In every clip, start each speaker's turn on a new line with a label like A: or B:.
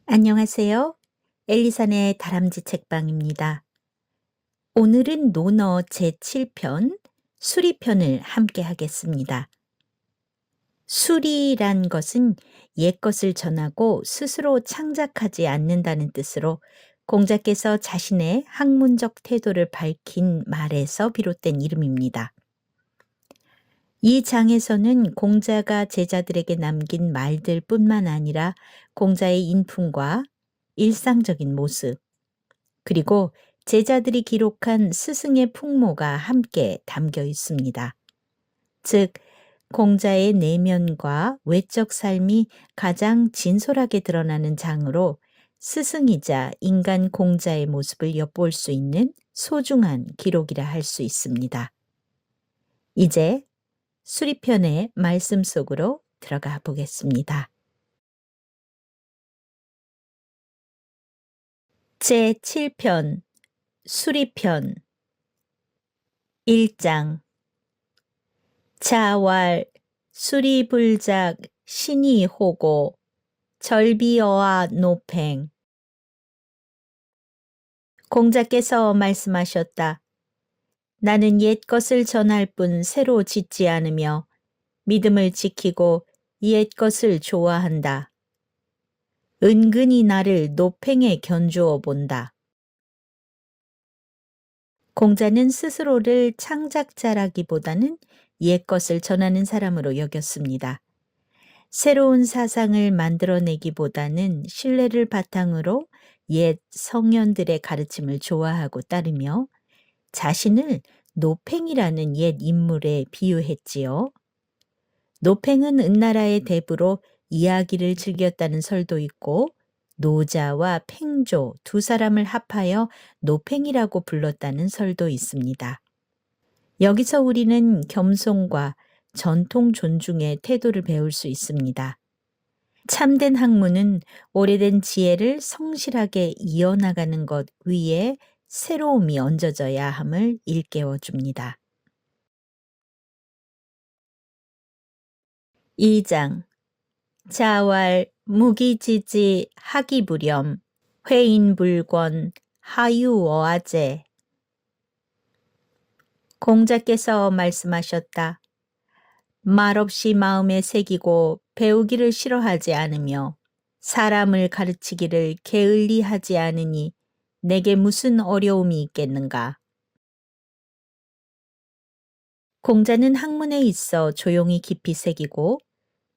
A: 안녕하세요. 엘리산의 다람쥐 책방입니다. 오늘은 논어 제7편 수리편을 함께 하겠습니다. 수리란 것은 옛것을 전하고 스스로 창작하지 않는다는 뜻으로 공자께서 자신의 학문적 태도를 밝힌 말에서 비롯된 이름입니다. 이 장에서는 공자가 제자들에게 남긴 말들뿐만 아니라 공자의 인품과 일상적인 모습, 그리고 제자들이 기록한 스승의 풍모가 함께 담겨 있습니다. 즉, 공자의 내면과 외적 삶이 가장 진솔하게 드러나는 장으로 스승이자 인간 공자의 모습을 엿볼 수 있는 소중한 기록이라 할 수 있습니다. 이제 수리편의 말씀 속으로 들어가 보겠습니다. 제7편 수리편 1장 자왈 수리불작 신이호고 절비어와 노팽. 공자께서 말씀하셨다. 나는 옛것을 전할 뿐 새로 짓지 않으며 믿음을 지키고 옛것을 좋아한다. 은근히 나를 노팽에 견주어 본다. 공자는 스스로를 창작자라기보다는 옛것을 전하는 사람으로 여겼습니다. 새로운 사상을 만들어내기보다는 신뢰를 바탕으로 옛 성현들의 가르침을 좋아하고 따르며 자신을 노팽이라는 옛 인물에 비유했지요. 노팽은 은나라의 대부로 이야기를 즐겼다는 설도 있고 노자와 팽조 두 사람을 합하여 노팽이라고 불렀다는 설도 있습니다. 여기서 우리는 겸손과 전통 존중의 태도를 배울 수 있습니다. 참된 학문은 오래된 지혜를 성실하게 이어나가는 것 위에 새로움이 얹어져야 함을 일깨워 줍니다. 2장 자왈 무기지지 하기부렴 회인불권 하유어아제. 공자께서 말씀하셨다. 말없이 마음에 새기고 배우기를 싫어하지 않으며 사람을 가르치기를 게을리하지 않으니 내게 무슨 어려움이 있겠는가. 공자는 학문에 있어 조용히 깊이 새기고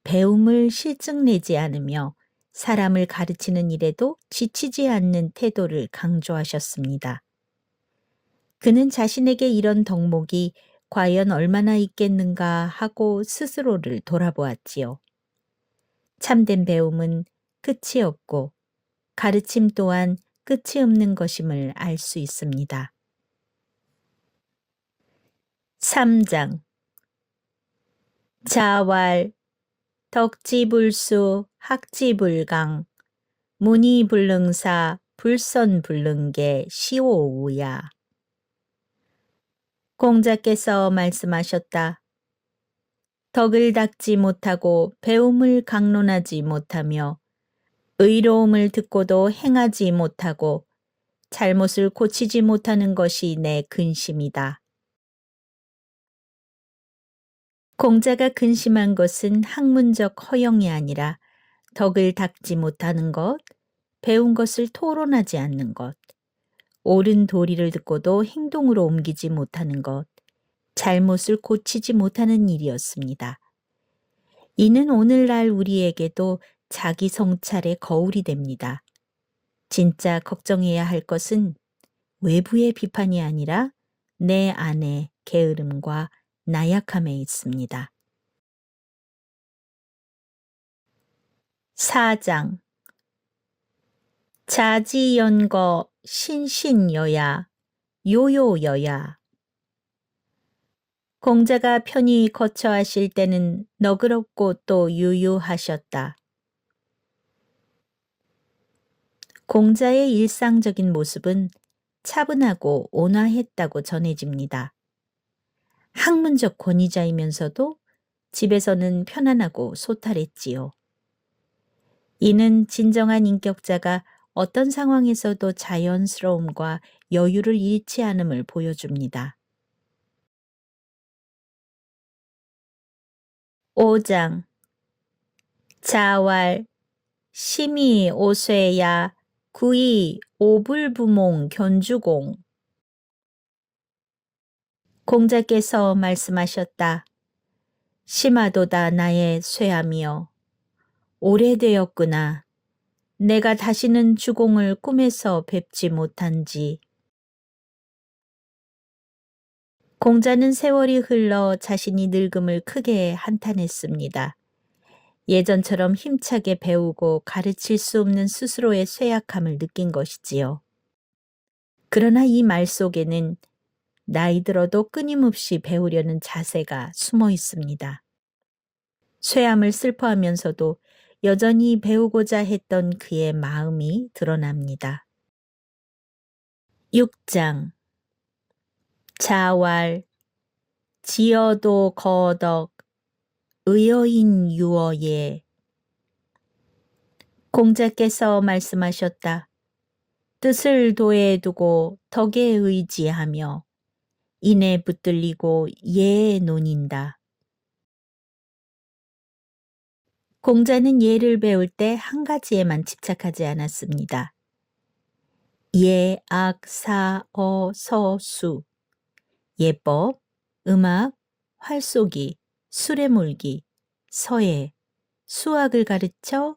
A: 배움을 실증내지 않으며 사람을 가르치는 일에도 지치지 않는 태도를 강조하셨습니다. 그는 자신에게 이런 덕목이 과연 얼마나 있겠는가 하고 스스로를 돌아보았지요. 참된 배움은 끝이 없고 가르침 또한 끝이 없는 것임을 알 수 있습니다. 3장 자왈 덕지불수 학지불강 문이불능사 불선불능계 시오우야. 공자께서 말씀하셨다. 덕을 닦지 못하고 배움을 강론하지 못하며 의로움을 듣고도 행하지 못하고 잘못을 고치지 못하는 것이 내 근심이다. 공자가 근심한 것은 학문적 허영이 아니라 덕을 닦지 못하는 것, 배운 것을 토론하지 않는 것, 옳은 도리를 듣고도 행동으로 옮기지 못하는 것, 잘못을 고치지 못하는 일이었습니다. 이는 오늘날 우리에게도 자기 성찰의 거울이 됩니다. 진짜 걱정해야 할 것은 외부의 비판이 아니라 내 안의 게으름과 나약함에 있습니다. 4장 자지연거 신신여야 요요여야. 공자가 편히 거처하실 때는 너그럽고 또 유유하셨다. 공자의 일상적인 모습은 차분하고 온화했다고 전해집니다. 학문적 권위자이면서도 집에서는 편안하고 소탈했지요. 이는 진정한 인격자가 어떤 상황에서도 자연스러움과 여유를 잃지 않음을 보여줍니다. 5장 자왈 심히 오쇠야 구이 오불부몽 견주공 공자께서 말씀하셨다. 심하도다 나의 쇠함이여. 오래되었구나. 내가 다시는 주공을 꿈에서 뵙지 못한지. 공자는 세월이 흘러 자신이 늙음을 크게 한탄했습니다. 예전처럼 힘차게 배우고 가르칠 수 없는 스스로의 쇠약함을 느낀 것이지요. 그러나 이 말 속에는 나이 들어도 끊임없이 배우려는 자세가 숨어 있습니다. 쇠함을 슬퍼하면서도 여전히 배우고자 했던 그의 마음이 드러납니다. 6장 자왈 지어도 거덕 의여인 유어예 공자께서 말씀하셨다. 뜻을 도에 두고 덕에 의지하며 인에 붙들리고 예에 논인다. 공자는 예를 배울 때 한 가지에만 집착하지 않았습니다. 예, 악, 사, 어, 서, 수, 예법, 음악, 활쏘기, 수레몰기, 서예, 수학을 가르쳐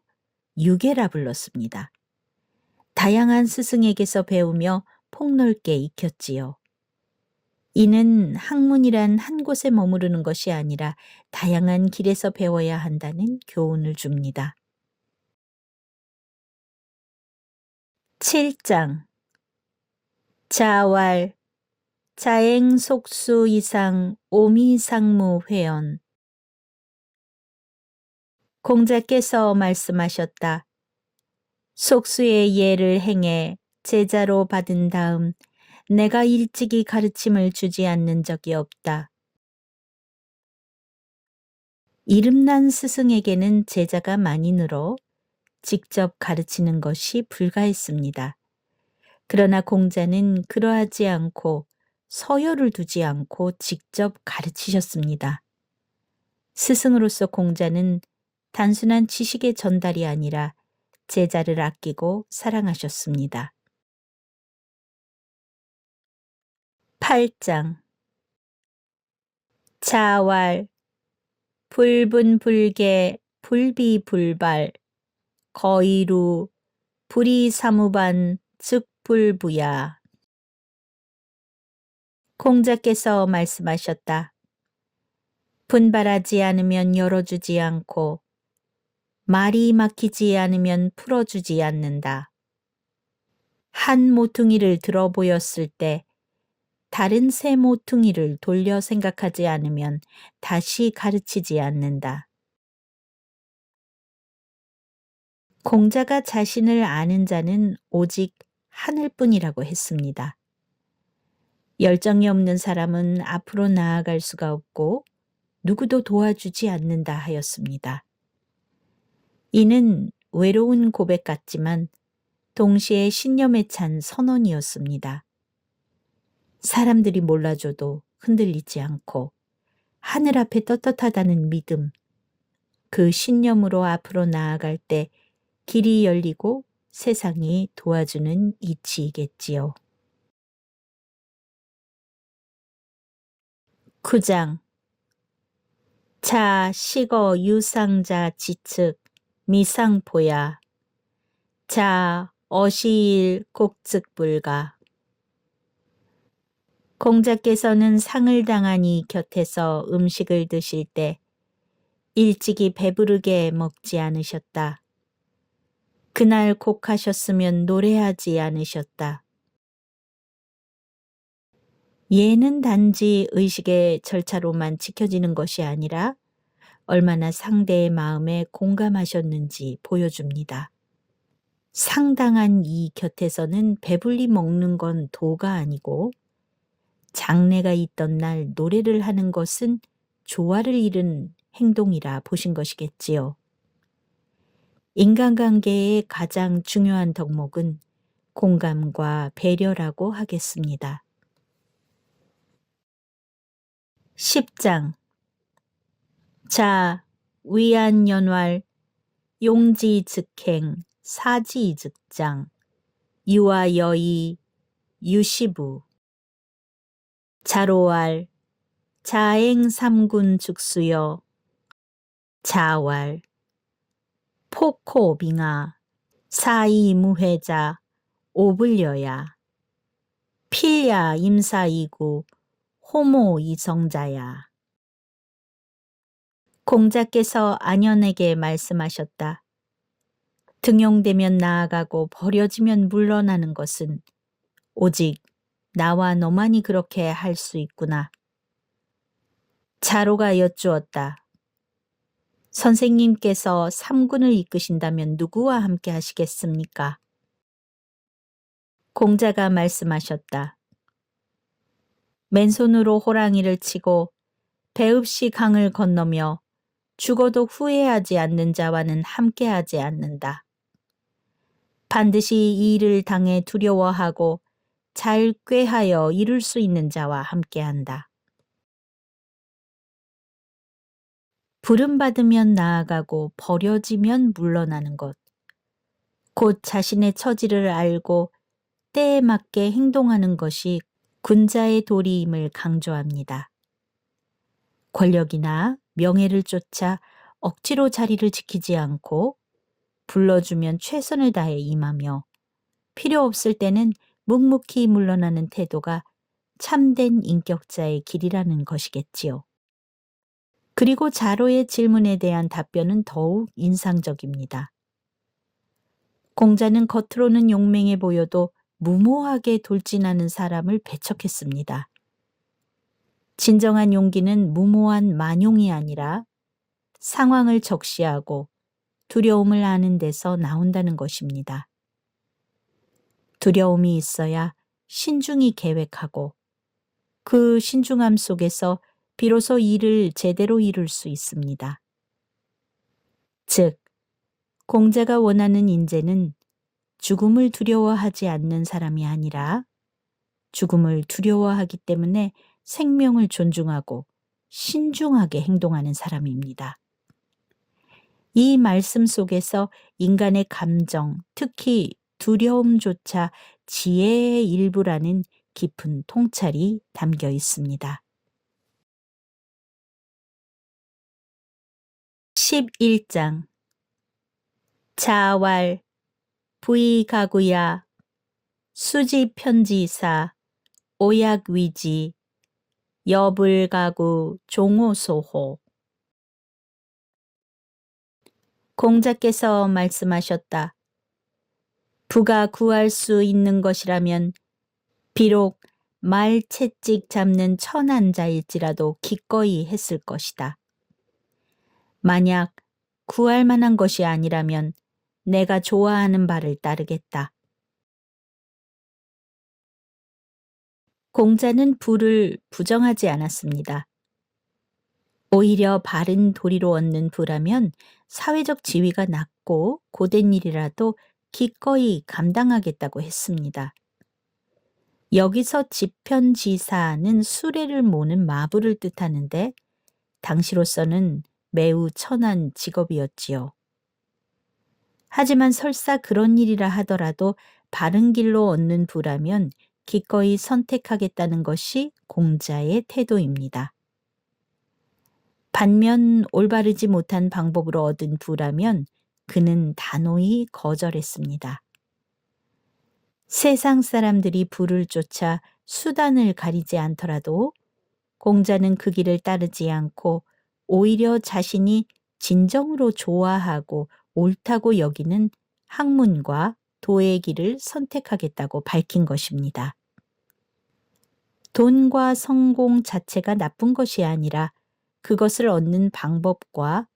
A: 유계라 불렀습니다. 다양한 스승에게서 배우며 폭넓게 익혔지요. 이는 학문이란 한 곳에 머무르는 것이 아니라 다양한 길에서 배워야 한다는 교훈을 줍니다. 7장 자왈 자행속수 이상 오미상무 회원 공자께서 말씀하셨다. 속수의 예를 행해 제자로 받은 다음 내가 일찍이 가르침을 주지 않는 적이 없다. 이름난 스승에게는 제자가 많이 늘어 직접 가르치는 것이 불가했습니다. 그러나 공자는 그러하지 않고 서열을 두지 않고 직접 가르치셨습니다. 스승으로서 공자는 단순한 지식의 전달이 아니라 제자를 아끼고 사랑하셨습니다. 8장 자왈 불분불개 불비불발 거이루 불이사무반 즉불부야 공자께서 말씀하셨다. 분발하지 않으면 열어주지 않고 말이 막히지 않으면 풀어주지 않는다. 한 모퉁이를 들어 보였을 때 다른 새 모퉁이를 돌려 생각하지 않으면 다시 가르치지 않는다. 공자가 자신을 아는 자는 오직 하늘뿐이라고 했습니다. 열정이 없는 사람은 앞으로 나아갈 수가 없고 누구도 도와주지 않는다 하였습니다. 이는 외로운 고백 같지만 동시에 신념에 찬 선언이었습니다. 사람들이 몰라줘도 흔들리지 않고 하늘 앞에 떳떳하다는 믿음, 그 신념으로 앞으로 나아갈 때 길이 열리고 세상이 도와주는 이치이겠지요. 9장 자 시거 유상자 지측 미상포야 자 어시일 곡즉불가 공자께서는 상을 당하니 곁에서 음식을 드실 때 일찍이 배부르게 먹지 않으셨다. 그날 곡하셨으면 노래하지 않으셨다. 예는 단지 의식의 절차로만 지켜지는 것이 아니라 얼마나 상대의 마음에 공감하셨는지 보여줍니다. 상당한 이 곁에서는 배불리 먹는 건 도가 아니고 장래가 있던 날 노래를 하는 것은 조화를 이룬 행동이라 보신 것이겠지요. 인간관계의 가장 중요한 덕목은 공감과 배려라고 하겠습니다. 10장 자, 위안연왈, 용지즉행, 사지즉장, 유아여의, 유시부. 자로왈, 자행삼군즉수여, 자왈, 포코빙하, 사이무회자, 오불려야, 필야 임사이구, 호모 이성자야. 공자께서 안연에게 말씀하셨다. 등용되면 나아가고 버려지면 물러나는 것은 오직 나와 너만이 그렇게 할 수 있구나. 자로가 여쭈었다. 선생님께서 삼군을 이끄신다면 누구와 함께 하시겠습니까? 공자가 말씀하셨다. 맨손으로 호랑이를 치고 배읍시 강을 건너며 죽어도 후회하지 않는 자와는 함께하지 않는다. 반드시 이 일을 당해 두려워하고 잘 꾀하여 이룰 수 있는 자와 함께한다. 부름받으면 나아가고 버려지면 물러나는 것. 곧 자신의 처지를 알고 때에 맞게 행동하는 것이 군자의 도리임을 강조합니다. 권력이나 명예를 쫓아 억지로 자리를 지키지 않고 불러주면 최선을 다해 임하며 필요 없을 때는 묵묵히 물러나는 태도가 참된 인격자의 길이라는 것이겠지요. 그리고 자로의 질문에 대한 답변은 더욱 인상적입니다. 공자는 겉으로는 용맹해 보여도 무모하게 돌진하는 사람을 배척했습니다. 진정한 용기는 무모한 만용이 아니라 상황을 적시하고 두려움을 아는 데서 나온다는 것입니다. 두려움이 있어야 신중히 계획하고 그 신중함 속에서 비로소 일을 제대로 이룰 수 있습니다. 즉, 공자가 원하는 인재는 죽음을 두려워하지 않는 사람이 아니라 죽음을 두려워하기 때문에 생명을 존중하고 신중하게 행동하는 사람입니다. 이 말씀 속에서 인간의 감정, 특히 두려움조차 지혜의 일부라는 깊은 통찰이 담겨 있습니다. 11장 자왈, 부의가구야, 수지편지사, 오약위지, 여불가구, 종호소호. 공자께서 말씀하셨다. 부가 구할 수 있는 것이라면 비록 말채찍 잡는 천한 자일지라도 기꺼이 했을 것이다. 만약 구할 만한 것이 아니라면 내가 좋아하는 바를 따르겠다. 공자는 부를 부정하지 않았습니다. 오히려 바른 도리로 얻는 부라면 사회적 지위가 낮고 고된 일이라도 기꺼이 감당하겠다고 했습니다. 여기서 지편지사는 수레를 모는 마부를 뜻하는데 당시로서는 매우 천한 직업이었지요. 하지만 설사 그런 일이라 하더라도 바른 길로 얻는 부라면 기꺼이 선택하겠다는 것이 공자의 태도입니다. 반면 올바르지 못한 방법으로 얻은 부라면 그는 단호히 거절했습니다. 세상 사람들이 부를 쫓아 수단을 가리지 않더라도 공자는 그 길을 따르지 않고 오히려 자신이 진정으로 좋아하고 옳다고 여기는 학문과 도의 길을 선택하겠다고 밝힌 것입니다. 돈과 성공 자체가 나쁜 것이 아니라 그것을 얻는 방법과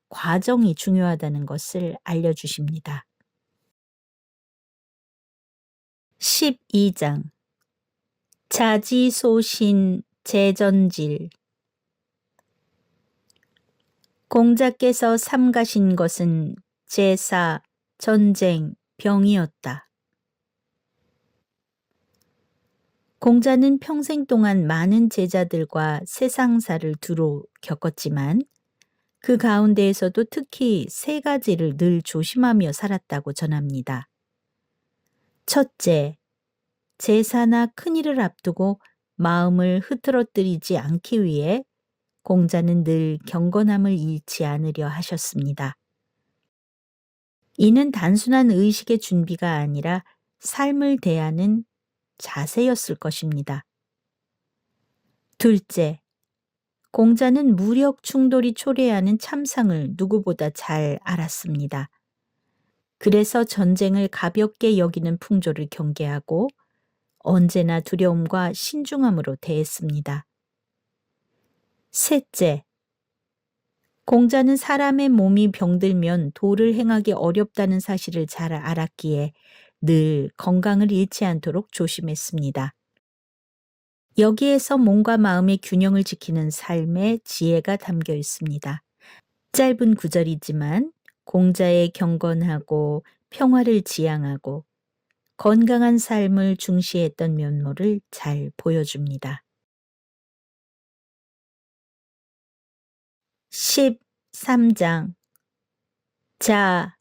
A: 과정이 중요하다는 것을 알려주십니다. 12장 자지소신 재전질. 공자께서 삼가신 것은 제사, 전쟁, 병이었다. 공자는 평생 동안 많은 제자들과 세상사를 두루 겪었지만 그 가운데에서도 특히 세 가지를 늘 조심하며 살았다고 전합니다. 첫째, 제사나 큰일을 앞두고 마음을 흐트러뜨리지 않기 위해 공자는 늘 경건함을 잃지 않으려 하셨습니다. 이는 단순한 의식의 준비가 아니라 삶을 대하는 자세였을 것입니다. 둘째, 공자는 무력 충돌이 초래하는 참상을 누구보다 잘 알았습니다. 그래서 전쟁을 가볍게 여기는 풍조를 경계하고 언제나 두려움과 신중함으로 대했습니다. 셋째, 공자는 사람의 몸이 병들면 도를 행하기 어렵다는 사실을 잘 알았기에 늘 건강을 잃지 않도록 조심했습니다. 여기에서 몸과 마음의 균형을 지키는 삶의 지혜가 담겨 있습니다. 짧은 구절이지만 공자의 경건하고 평화를 지향하고 건강한 삶을 중시했던 면모를 잘 보여줍니다. 13장 자,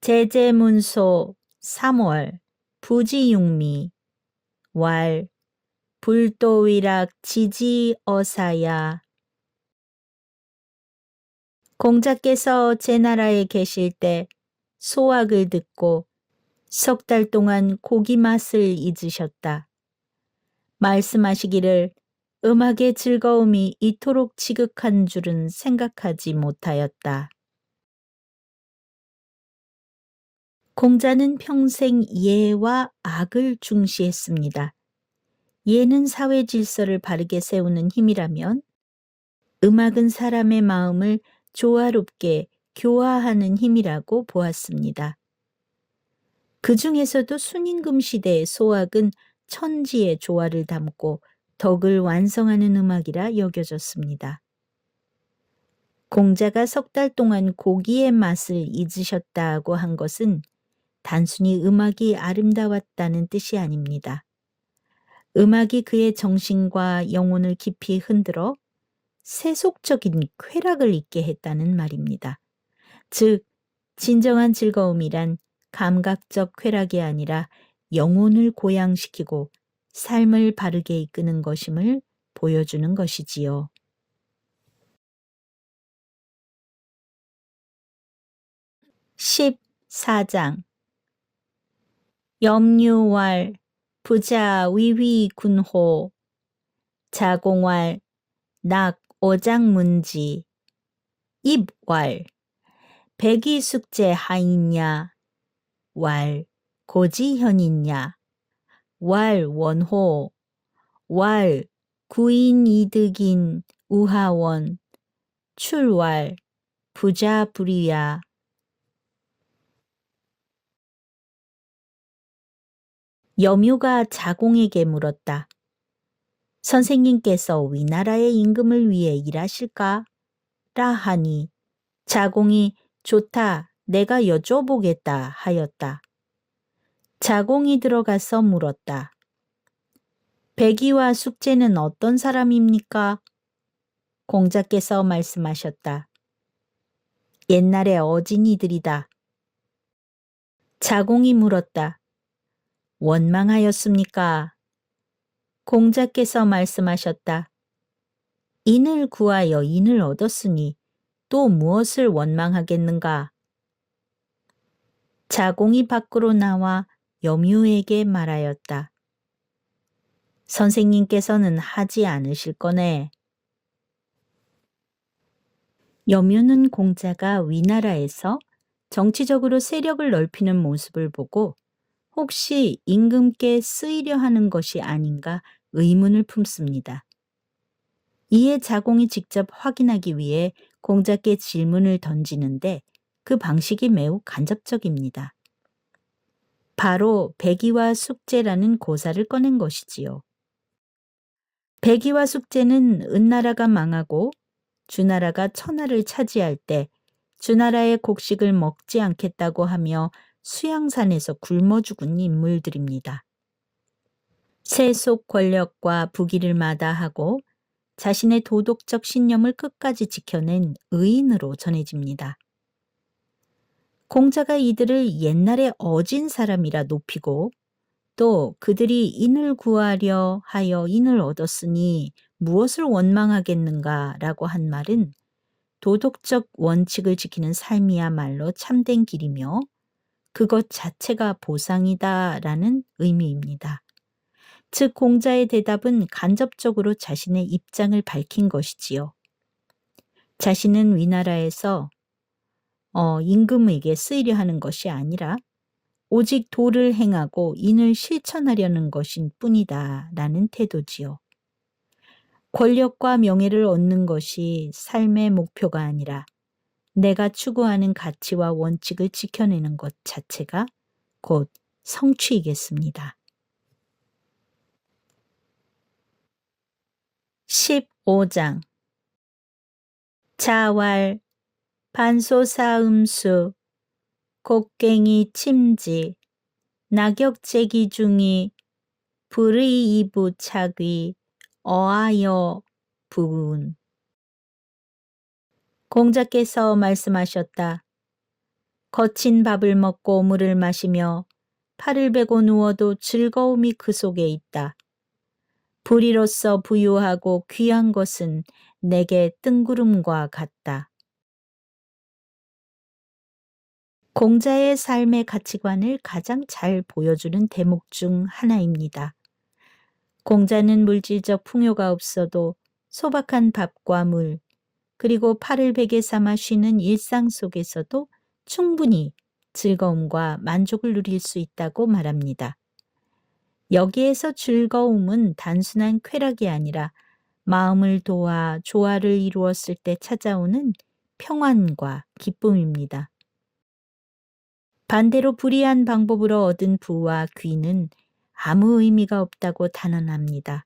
A: 제제문소 3월 부지육미 왈 불도위락 지지어사야 공자께서 제나라에 계실 때 소악을 듣고 석 달 동안 고기 맛을 잊으셨다. 말씀하시기를 음악의 즐거움이 이토록 지극한 줄은 생각하지 못하였다. 공자는 평생 예와 악을 중시했습니다. 예는 사회 질서를 바르게 세우는 힘이라면 음악은 사람의 마음을 조화롭게 교화하는 힘이라고 보았습니다. 그 중에서도 순임금 시대의 소악은 천지의 조화를 담고 덕을 완성하는 음악이라 여겨졌습니다. 공자가 석 달 동안 고기의 맛을 잊으셨다고 한 것은 단순히 음악이 아름다웠다는 뜻이 아닙니다. 음악이 그의 정신과 영혼을 깊이 흔들어 세속적인 쾌락을 잊게 했다는 말입니다. 즉, 진정한 즐거움이란 감각적 쾌락이 아니라 영혼을 고양시키고 삶을 바르게 이끄는 것임을 보여주는 것이지요. 14장 염류왈 부자 위위군호 자공왈 낙 오장문지 입왈 백이숙제 하있냐 왈 고지현이냐 왈 원호 왈 구인이득인 우하원 출왈 부자불이야 염유가 자공에게 물었다. 선생님께서 위나라의 임금을 위해 일하실까? 라 하니 자공이 좋다, 내가 여쭤보겠다 하였다. 자공이 들어가서 물었다. 백이와 숙제는 어떤 사람입니까? 공자께서 말씀하셨다. 옛날의 어진이들이다. 자공이 물었다. 원망하였습니까? 공자께서 말씀하셨다. 인을 구하여 인을 얻었으니 또 무엇을 원망하겠는가? 자공이 밖으로 나와 염유에게 말하였다. 선생님께서는 하지 않으실 거네. 염유는 공자가 위나라에서 정치적으로 세력을 넓히는 모습을 보고 혹시 임금께 쓰이려 하는 것이 아닌가 의문을 품습니다. 이에 자공이 직접 확인하기 위해 공자께 질문을 던지는데 그 방식이 매우 간접적입니다. 바로 백이와 숙제라는 고사를 꺼낸 것이지요. 백이와 숙제는 은나라가 망하고 주나라가 천하를 차지할 때 주나라의 곡식을 먹지 않겠다고 하며 수양산에서 굶어 죽은 인물들입니다. 세속 권력과 부귀를 마다하고 자신의 도덕적 신념을 끝까지 지켜낸 의인으로 전해집니다. 공자가 이들을 옛날에 어진 사람이라 높이고 또 그들이 인을 구하려 하여 인을 얻었으니 무엇을 원망하겠는가라고 한 말은 도덕적 원칙을 지키는 삶이야말로 참된 길이며 그것 자체가 보상이다라는 의미입니다. 즉 공자의 대답은 간접적으로 자신의 입장을 밝힌 것이지요. 자신은 위나라에서 임금에게 쓰이려 하는 것이 아니라 오직 도를 행하고 인을 실천하려는 것인 뿐이다 라는 태도지요. 권력과 명예를 얻는 것이 삶의 목표가 아니라 내가 추구하는 가치와 원칙을 지켜내는 것 자체가 곧 성취이겠습니다. 15장 자왈, 반소사음수, 곡괭이 침지, 낙엽재기 중이 불의이부 착위, 어하여 부운. 공자께서 말씀하셨다. 거친 밥을 먹고 물을 마시며 팔을 베고 누워도 즐거움이 그 속에 있다. 불의로서 부유하고 귀한 것은 내게 뜬구름과 같다. 공자의 삶의 가치관을 가장 잘 보여주는 대목 중 하나입니다. 공자는 물질적 풍요가 없어도 소박한 밥과 물, 그리고 팔을 베개 삼아 쉬는 일상 속에서도 충분히 즐거움과 만족을 누릴 수 있다고 말합니다. 여기에서 즐거움은 단순한 쾌락이 아니라 마음을 도와 조화를 이루었을 때 찾아오는 평안과 기쁨입니다. 반대로 불이한 방법으로 얻은 부와 귀는 아무 의미가 없다고 단언합니다.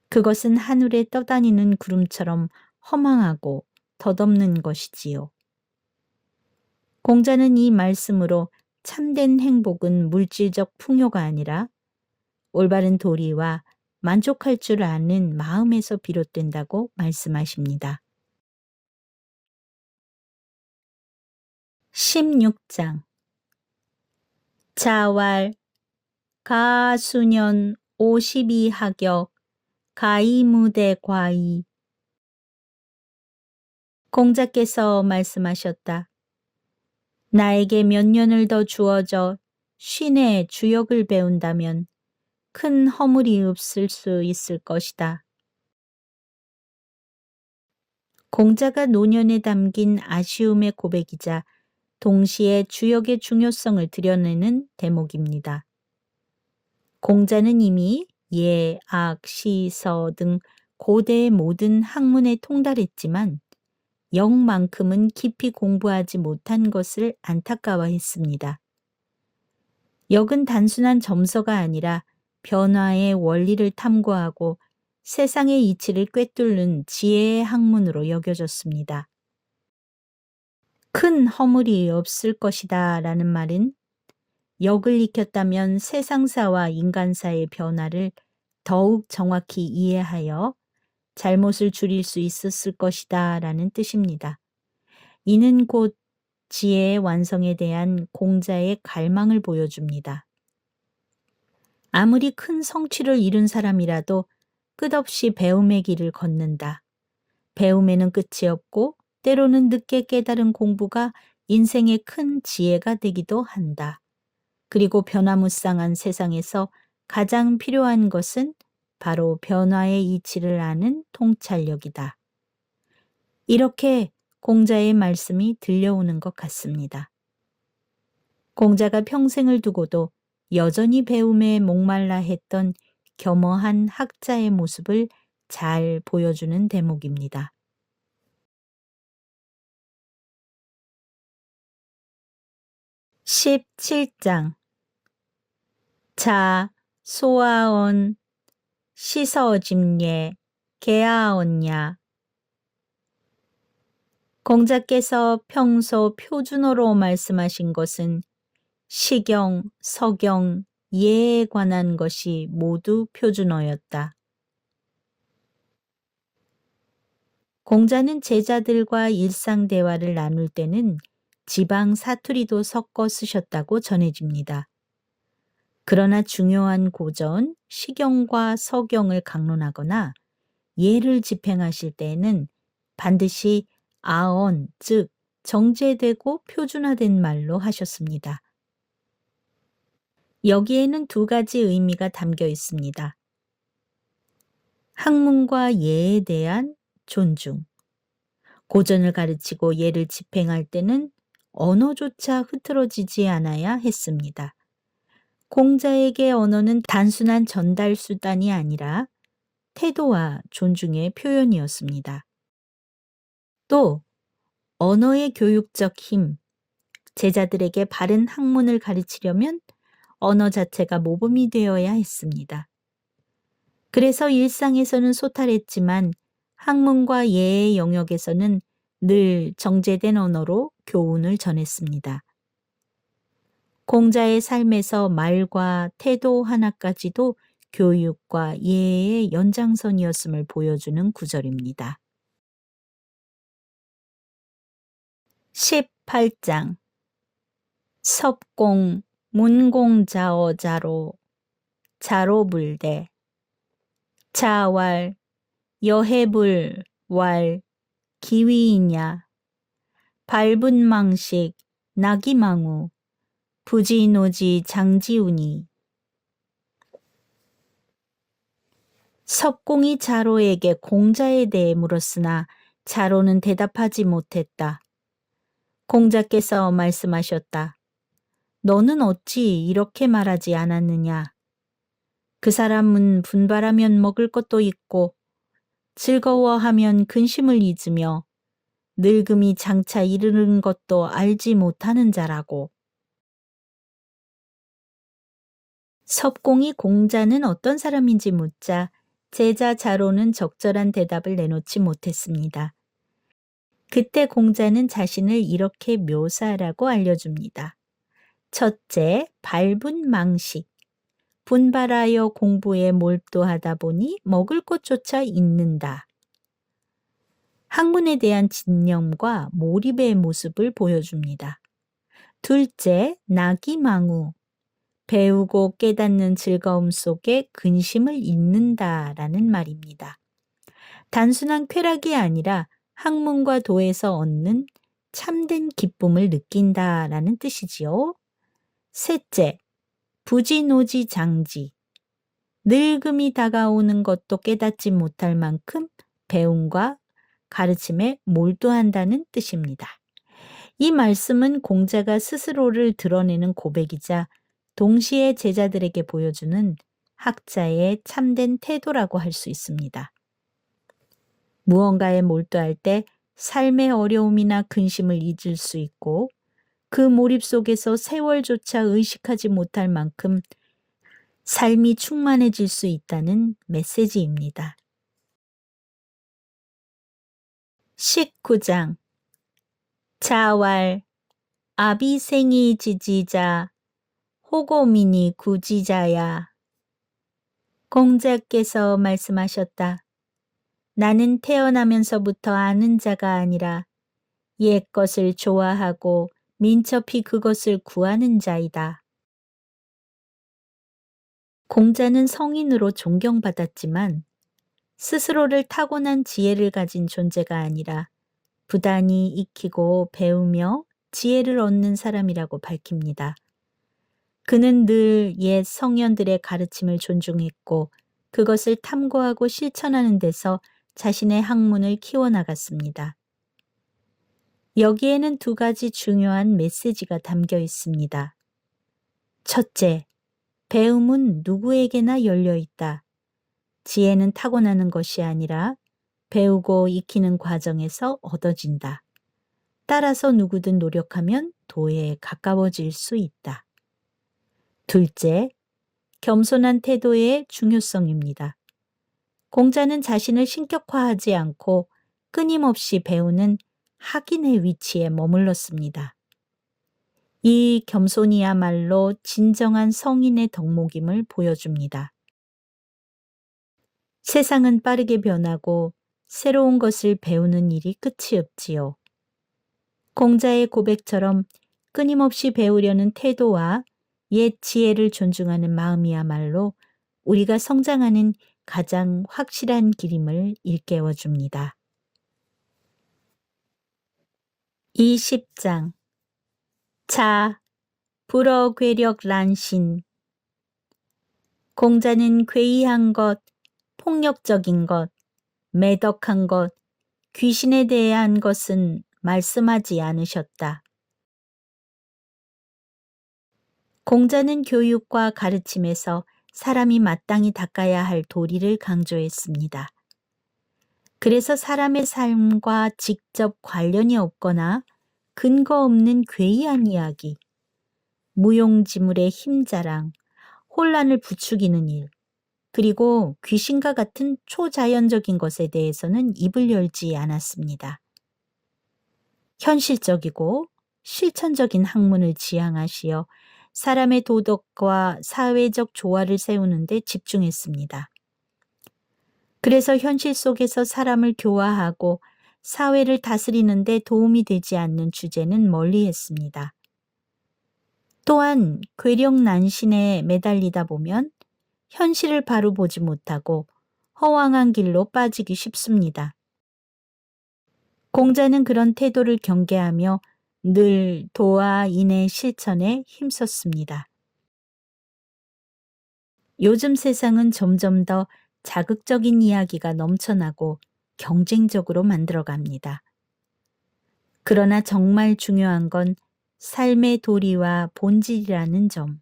A: 그것은 하늘에 떠다니는 구름처럼 허망하고 덧없는 것이지요. 공자는 이 말씀으로 참된 행복은 물질적 풍요가 아니라 올바른 도리와 만족할 줄 아는 마음에서 비롯된다고 말씀하십니다. 16장 자왈, 가수년 52하격, 가이무대 과이. 공자께서 말씀하셨다. 나에게 몇 년을 더 주어져 쉰의 주역을 배운다면 큰 허물이 없을 수 있을 것이다. 공자가 노년에 담긴 아쉬움의 고백이자 동시에 주역의 중요성을 드러내는 대목입니다. 공자는 이미 예, 악, 시, 서 등 고대의 모든 학문에 통달했지만 역만큼은 깊이 공부하지 못한 것을 안타까워했습니다. 역은 단순한 점서가 아니라 변화의 원리를 탐구하고 세상의 이치를 꿰뚫는 지혜의 학문으로 여겨졌습니다. 큰 허물이 없을 것이다 라는 말은 역을 익혔다면 세상사와 인간사의 변화를 더욱 정확히 이해하여 잘못을 줄일 수 있었을 것이다 라는 뜻입니다. 이는 곧 지혜의 완성에 대한 공자의 갈망을 보여줍니다. 아무리 큰 성취를 이룬 사람이라도 끝없이 배움의 길을 걷는다. 배움에는 끝이 없고 때로는 늦게 깨달은 공부가 인생의 큰 지혜가 되기도 한다. 그리고 변화무쌍한 세상에서 가장 필요한 것은 바로 변화의 이치를 아는 통찰력이다. 이렇게 공자의 말씀이 들려오는 것 같습니다. 공자가 평생을 두고도 여전히 배움에 목말라 했던 겸허한 학자의 모습을 잘 보여주는 대목입니다. 17장 자, 소아언, 시서짐예, 개아언냐. 공자께서 평소 표준어로 말씀하신 것은 시경, 서경, 예에 관한 것이 모두 표준어였다. 공자는 제자들과 일상 대화를 나눌 때는 지방 사투리도 섞어 쓰셨다고 전해집니다. 그러나 중요한 고전, 시경과 서경을 강론하거나 예를 집행하실 때에는 반드시 아언, 즉 정제되고 표준화된 말로 하셨습니다. 여기에는 두 가지 의미가 담겨 있습니다. 학문과 예에 대한 존중. 고전을 가르치고 예를 집행할 때는 언어조차 흐트러지지 않아야 했습니다. 공자에게 언어는 단순한 전달 수단이 아니라 태도와 존중의 표현이었습니다. 또 언어의 교육적 힘, 제자들에게 바른 학문을 가르치려면 언어 자체가 모범이 되어야 했습니다. 그래서 일상에서는 소탈했지만 학문과 예의 영역에서는 늘 정제된 언어로 교훈을 전했습니다. 공자의 삶에서 말과 태도 하나까지도 교육과 예의 연장선이었음을 보여주는 구절입니다. 18장 섭공 문공자어자로 자로불대 자왈 여해불 왈 기위이냐 발분망식 나기망우 부지노지 장지우니. 섭공이 자로에게 공자에 대해 물었으나 자로는 대답하지 못했다. 공자께서 말씀하셨다. 너는 어찌 이렇게 말하지 않았느냐. 그 사람은 분발하면 먹을 것도 있고 즐거워하면 근심을 잊으며 늙음이 장차 이르는 것도 알지 못하는 자라고. 섭공이 공자는 어떤 사람인지 묻자 제자 자로는 적절한 대답을 내놓지 못했습니다. 그때 공자는 자신을 이렇게 묘사하라고 알려줍니다. 첫째, 발분망식. 분발하여 공부에 몰두하다 보니 먹을 것조차 잊는다. 학문에 대한 진념과 몰입의 모습을 보여줍니다. 둘째, 나기망우. 배우고 깨닫는 즐거움 속에 근심을 잊는다라는 말입니다. 단순한 쾌락이 아니라 학문과 도에서 얻는 참된 기쁨을 느낀다라는 뜻이지요. 셋째, 부지노지 장지. 늙음이 다가오는 것도 깨닫지 못할 만큼 배움과 가르침에 몰두한다는 뜻입니다. 이 말씀은 공자가 스스로를 드러내는 고백이자 동시에 제자들에게 보여주는 학자의 참된 태도라고 할 수 있습니다. 무언가에 몰두할 때 삶의 어려움이나 근심을 잊을 수 있고 그 몰입 속에서 세월조차 의식하지 못할 만큼 삶이 충만해질 수 있다는 메시지입니다. 19장 자왈 아비생이 지지자 호고민이 구지자야. 공자께서 말씀하셨다. 나는 태어나면서부터 아는 자가 아니라 옛 것을 좋아하고 민첩히 그것을 구하는 자이다. 공자는 성인으로 존경받았지만 스스로를 타고난 지혜를 가진 존재가 아니라 부단히 익히고 배우며 지혜를 얻는 사람이라고 밝힙니다. 그는 늘 옛 성현들의 가르침을 존중했고 그것을 탐구하고 실천하는 데서 자신의 학문을 키워나갔습니다. 여기에는 두 가지 중요한 메시지가 담겨 있습니다. 첫째, 배움은 누구에게나 열려 있다. 지혜는 타고나는 것이 아니라 배우고 익히는 과정에서 얻어진다. 따라서 누구든 노력하면 도에 가까워질 수 있다. 둘째, 겸손한 태도의 중요성입니다. 공자는 자신을 신격화하지 않고 끊임없이 배우는 학인의 위치에 머물렀습니다. 이 겸손이야말로 진정한 성인의 덕목임을 보여줍니다. 세상은 빠르게 변하고 새로운 것을 배우는 일이 끝이 없지요. 공자의 고백처럼 끊임없이 배우려는 태도와 옛 지혜를 존중하는 마음이야말로 우리가 성장하는 가장 확실한 길임을 일깨워 줍니다. 20장 자, 불어괴력 란신 공자는 괴이한 것, 폭력적인 것, 매덕한 것, 귀신에 대한 것은 말씀하지 않으셨다. 공자는 교육과 가르침에서 사람이 마땅히 닦아야 할 도리를 강조했습니다. 그래서 사람의 삶과 직접 관련이 없거나 근거 없는 괴이한 이야기, 무용지물의 힘자랑, 혼란을 부추기는 일, 그리고 귀신과 같은 초자연적인 것에 대해서는 입을 열지 않았습니다. 현실적이고 실천적인 학문을 지향하시어 사람의 도덕과 사회적 조화를 세우는 데 집중했습니다. 그래서 현실 속에서 사람을 교화하고 사회를 다스리는 데 도움이 되지 않는 주제는 멀리했습니다. 또한 괴력난신에 매달리다 보면 현실을 바로 보지 못하고 허황한 길로 빠지기 쉽습니다. 공자는 그런 태도를 경계하며 늘 도와 인의 실천에 힘썼습니다. 요즘 세상은 점점 더 자극적인 이야기가 넘쳐나고 경쟁적으로 만들어갑니다. 그러나 정말 중요한 건 삶의 도리와 본질이라는 점.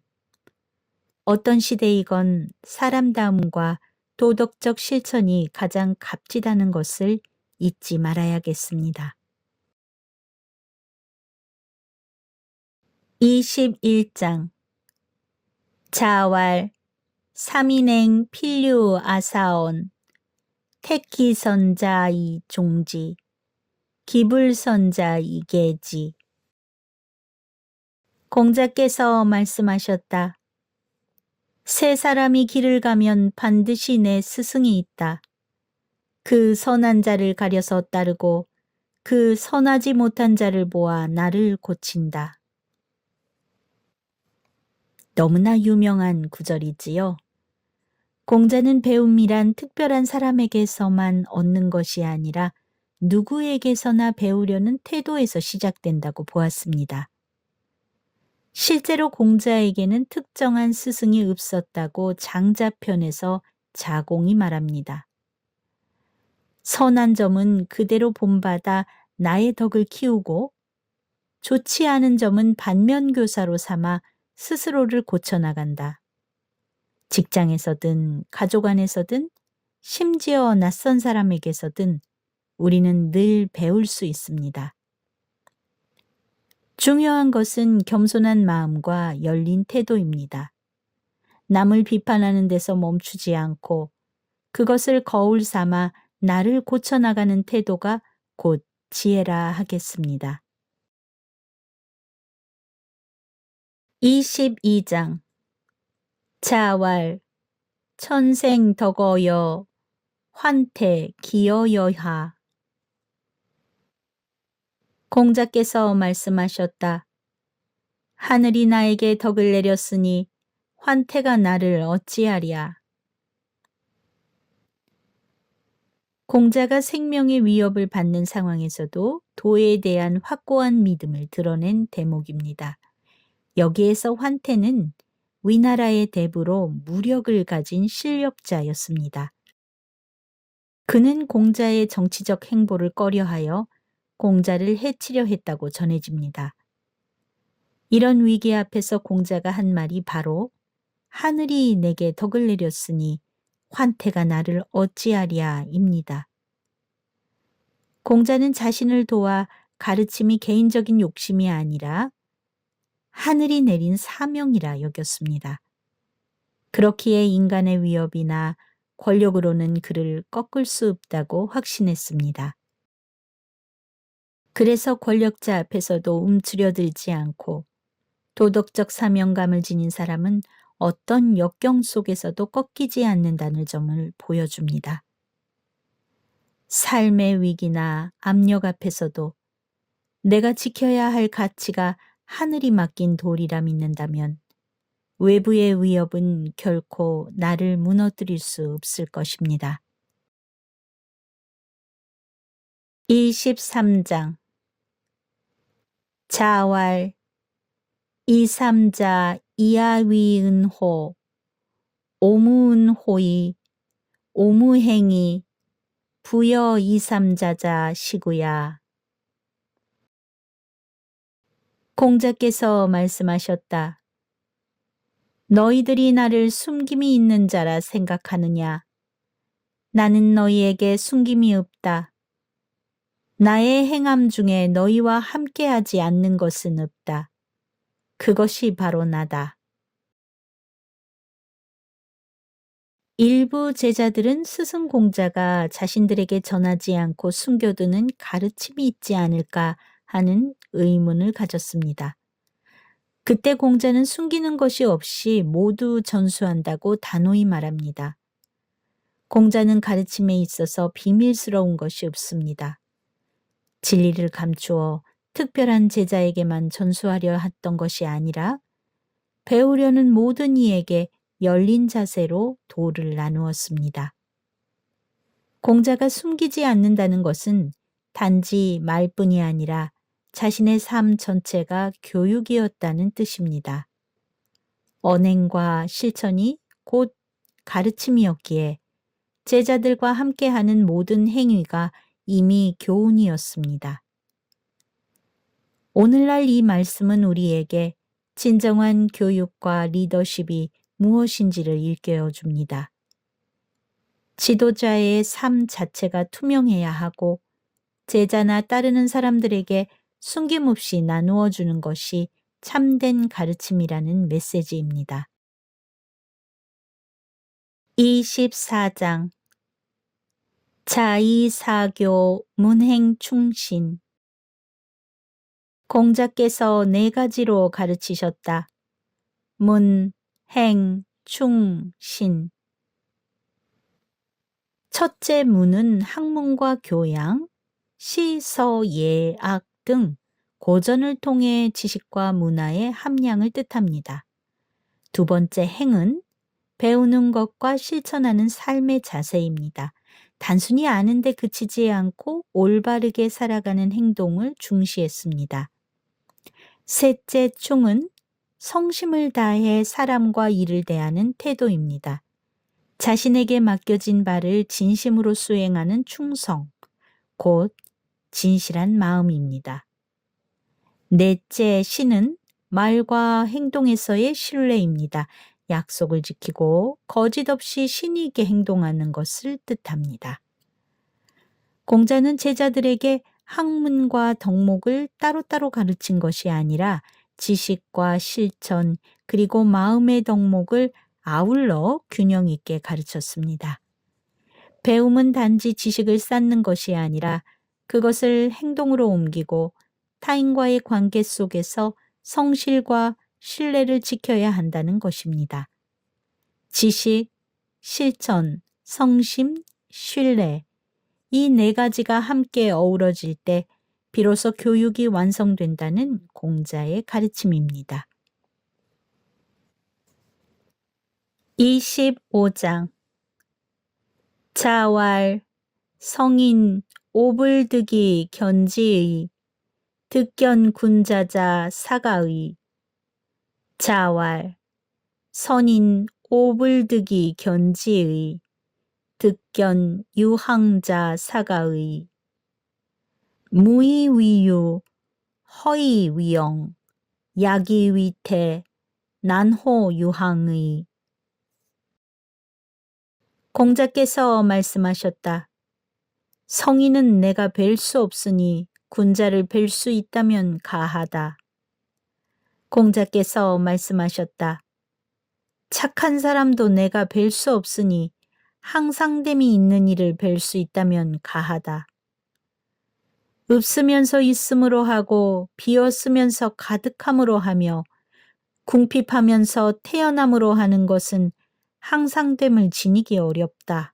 A: 어떤 시대이건 사람다움과 도덕적 실천이 가장 값지다는 것을 잊지 말아야겠습니다. 21장 자왈 삼인행 필류 아사온 택기선자 이 종지 기불선자 이 계지 공자께서 말씀하셨다. 세 사람이 길을 가면 반드시 내 스승이 있다. 그 선한 자를 가려서 따르고 그 선하지 못한 자를 보아 나를 고친다. 너무나 유명한 구절이지요. 공자는 배움이란 특별한 사람에게서만 얻는 것이 아니라 누구에게서나 배우려는 태도에서 시작된다고 보았습니다. 실제로 공자에게는 특정한 스승이 없었다고 장자편에서 자공이 말합니다. 선한 점은 그대로 본받아 나의 덕을 키우고 좋지 않은 점은 반면교사로 삼아 스스로를 고쳐나간다. 직장에서든 가족 안에서든 심지어 낯선 사람에게서든 우리는 늘 배울 수 있습니다. 중요한 것은 겸손한 마음과 열린 태도입니다. 남을 비판하는 데서 멈추지 않고 그것을 거울 삼아 나를 고쳐나가는 태도가 곧 지혜라 하겠습니다. 22장 자왈 천생 덕어여 환태 기어여하 공자께서 말씀하셨다. 하늘이 나에게 덕을 내렸으니 환태가 나를 어찌하랴. 공자가 생명의 위협을 받는 상황에서도 도에 대한 확고한 믿음을 드러낸 대목입니다. 여기에서 환태는 위나라의 대부로 무력을 가진 실력자였습니다. 그는 공자의 정치적 행보를 꺼려하여 공자를 해치려 했다고 전해집니다. 이런 위기 앞에서 공자가 한 말이 바로 하늘이 내게 덕을 내렸으니 환태가 나를 어찌하랴입니다. 공자는 자신을 도와 가르침이 개인적인 욕심이 아니라 하늘이 내린 사명이라 여겼습니다. 그렇기에 인간의 위협이나 권력으로는 그를 꺾을 수 없다고 확신했습니다. 그래서 권력자 앞에서도 움츠려들지 않고 도덕적 사명감을 지닌 사람은 어떤 역경 속에서도 꺾이지 않는다는 점을 보여줍니다. 삶의 위기나 압력 앞에서도 내가 지켜야 할 가치가 하늘이 맡긴 돌이라 믿는다면 외부의 위협은 결코 나를 무너뜨릴 수 없을 것입니다. 23장 자왈 이삼자 이하위은호 오무은호이 오무행이 부여 이삼자자 시구야. 공자께서 말씀하셨다. 너희들이 나를 숨김이 있는 자라 생각하느냐? 나는 너희에게 숨김이 없다. 나의 행함 중에 너희와 함께하지 않는 것은 없다. 그것이 바로 나다. 일부 제자들은 스승 공자가 자신들에게 전하지 않고 숨겨두는 가르침이 있지 않을까 하는 의문을 가졌습니다. 그때 공자는 숨기는 것이 없이 모두 전수한다고 단호히 말합니다. 공자는 가르침에 있어서 비밀스러운 것이 없습니다. 진리를 감추어 특별한 제자에게만 전수하려 했던 것이 아니라 배우려는 모든 이에게 열린 자세로 도를 나누었습니다. 공자가 숨기지 않는다는 것은 단지 말뿐이 아니라 자신의 삶 전체가 교육이었다는 뜻입니다. 언행과 실천이 곧 가르침이었기에 제자들과 함께하는 모든 행위가 이미 교훈이었습니다. 오늘날 이 말씀은 우리에게 진정한 교육과 리더십이 무엇인지를 일깨워 줍니다. 지도자의 삶 자체가 투명해야 하고 제자나 따르는 사람들에게 숨김없이 나누어 주는 것이 참된 가르침이라는 메시지입니다. 24장 자의사교 문행충신 공자께서 4가지로 가르치셨다. 문, 행, 충, 신. 첫째 문은 학문과 교양, 시, 서, 예, 악 등 고전을 통해 지식과 문화의 함량을 뜻합니다. 두 번째 행은 배우는 것과 실천하는 삶의 자세입니다. 단순히 아는데 그치지 않고 올바르게 살아가는 행동을 중시했습니다. 셋째 충은 성심을 다해 사람과 일을 대하는 태도입니다. 자신에게 맡겨진 바를 진심으로 수행하는 충성, 곧 진실한 마음입니다. 넷째 신은 말과 행동에서의 신뢰입니다. 약속을 지키고 거짓 없이 신이 있게 행동하는 것을 뜻합니다. 공자는 제자들에게 학문과 덕목을 따로따로 가르친 것이 아니라 지식과 실천 그리고 마음의 덕목을 아울러 균형 있게 가르쳤습니다. 배움은 단지 지식을 쌓는 것이 아니라 그것을 행동으로 옮기고 타인과의 관계 속에서 성실과 신뢰를 지켜야 한다는 것입니다. 지식, 실천, 성심, 신뢰 이 4가지가 함께 어우러질 때 비로소 교육이 완성된다는 공자의 가르침입니다. 25장 자왈 성인 오불득이 견지의 득견 군자자 사가의 자왈 선인 오불득이 견지의 득견 유항자 사가의 무의위유 허이위영 야기위태 난호유항의 공자께서 말씀하셨다. 성인은 내가 뵐 수 없으니 군자를 뵐 수 있다면 가하다. 공자께서 말씀하셨다. 착한 사람도 내가 뵐 수 없으니 항상됨이 있는 이를 뵐 수 있다면 가하다. 없으면서 있음으로 하고 비었으면서 가득함으로 하며 궁핍하면서 태어남으로 하는 것은 항상됨을 지니기 어렵다.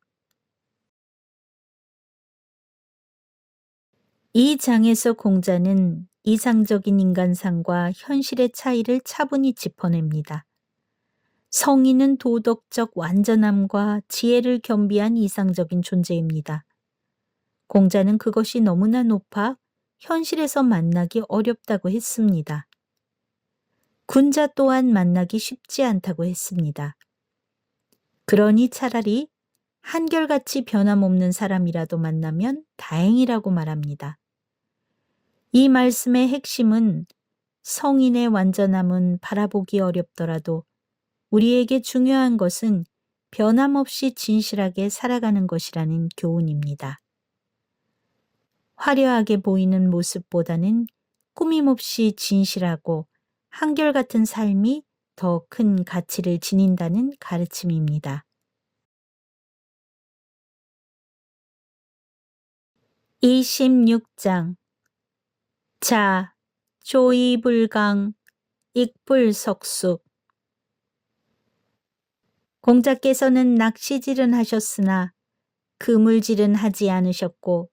A: 이 장에서 공자는 이상적인 인간상과 현실의 차이를 차분히 짚어냅니다. 성인은 도덕적 완전함과 지혜를 겸비한 이상적인 존재입니다. 공자는 그것이 너무나 높아 현실에서 만나기 어렵다고 했습니다. 군자 또한 만나기 쉽지 않다고 했습니다. 그러니 차라리 한결같이 변함없는 사람이라도 만나면 다행이라고 말합니다. 이 말씀의 핵심은 성인의 완전함은 바라보기 어렵더라도 우리에게 중요한 것은 변함없이 진실하게 살아가는 것이라는 교훈입니다. 화려하게 보이는 모습보다는 꾸밈없이 진실하고 한결같은 삶이 더 큰 가치를 지닌다는 가르침입니다. 26장 자, 조이불강, 익불석숙 공자께서는 낚시질은 하셨으나 그물질은 하지 않으셨고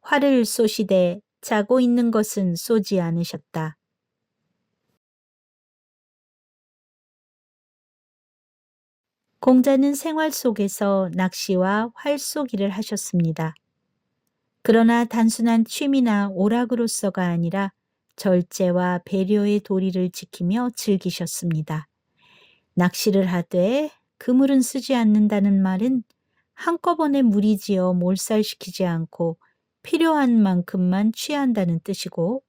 A: 활을 쏘시되 자고 있는 것은 쏘지 않으셨다. 공자는 생활 속에서 낚시와 활쏘기를 하셨습니다. 그러나 단순한 취미나 오락으로서가 아니라 절제와 배려의 도리를 지키며 즐기셨습니다. 낚시를 하되 그물은 쓰지 않는다는 말은 한꺼번에 무리지어 몰살시키지 않고 필요한 만큼만 취한다는 뜻이고,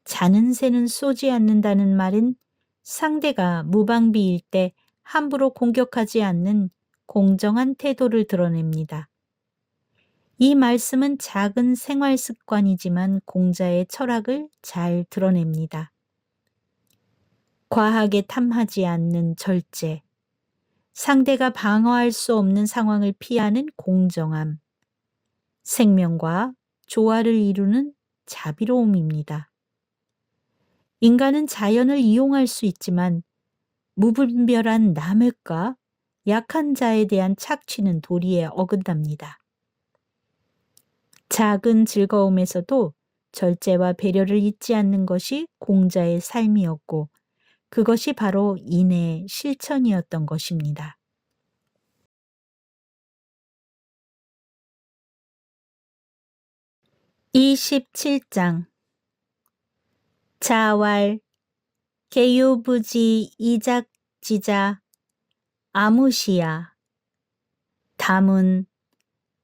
A: 자는 새는 쏘지 않는다는 말은 상대가 무방비일 때 함부로 공격하지 않는 공정한 태도를 드러냅니다. 이 말씀은 작은 생활 습관이지만 공자의 철학을 잘 드러냅니다. 과하게 탐하지 않는 절제, 상대가 방어할 수 없는 상황을 피하는 공정함, 생명과 조화를 이루는 자비로움입니다. 인간은 자연을 이용할 수 있지만 무분별한 남획과 약한 자에 대한 착취는 도리에 어긋납니다. 작은 즐거움에서도 절제와 배려를 잊지 않는 것이 공자의 삶이었고, 그것이 바로 인의 실천이었던 것입니다. 27장 자왈, 개유부지 이작지자, 아무시야, 담은,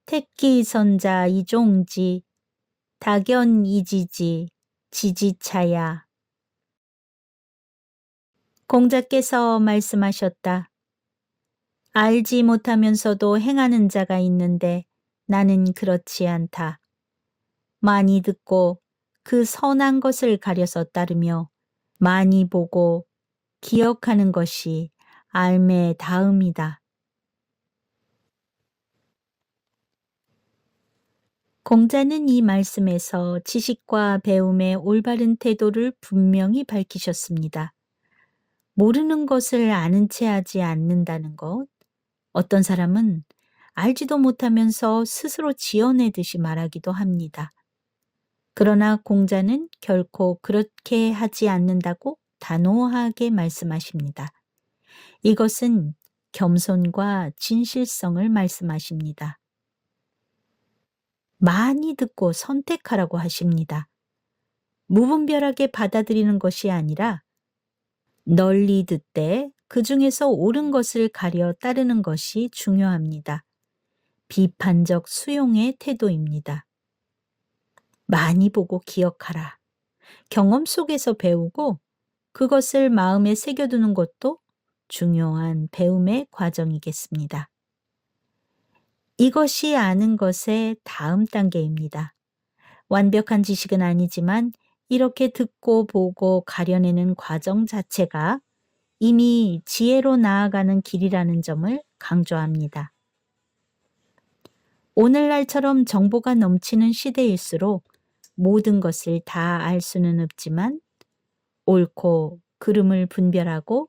A: 택기선자 이종지, 다견이지지, 지지차야. 공자께서 말씀하셨다. 알지 못하면서도 행하는 자가 있는데 나는 그렇지 않다. 많이 듣고 그 선한 것을 가려서 따르며 많이 보고 기억하는 것이 알매 다음이다. 공자는 이 말씀에서 지식과 배움의 올바른 태도를 분명히 밝히셨습니다. 모르는 것을 아는 채 하지 않는다는 것, 어떤 사람은 알지도 못하면서 스스로 지어내듯이 말하기도 합니다. 그러나 공자는 결코 그렇게 하지 않는다고 단호하게 말씀하십니다. 이것은 겸손과 진실성을 말씀하십니다. 많이 듣고 선택하라고 하십니다. 무분별하게 받아들이는 것이 아니라 널리 듣되 그 중에서 옳은 것을 가려 따르는 것이 중요합니다. 비판적 수용의 태도입니다. 많이 보고 기억하라. 경험 속에서 배우고 그것을 마음에 새겨두는 것도 중요한 배움의 과정이겠습니다. 이것이 아는 것의 다음 단계입니다. 완벽한 지식은 아니지만 이렇게 듣고 보고 가려내는 과정 자체가 이미 지혜로 나아가는 길이라는 점을 강조합니다. 오늘날처럼 정보가 넘치는 시대일수록 모든 것을 다 알 수는 없지만 옳고 그름을 분별하고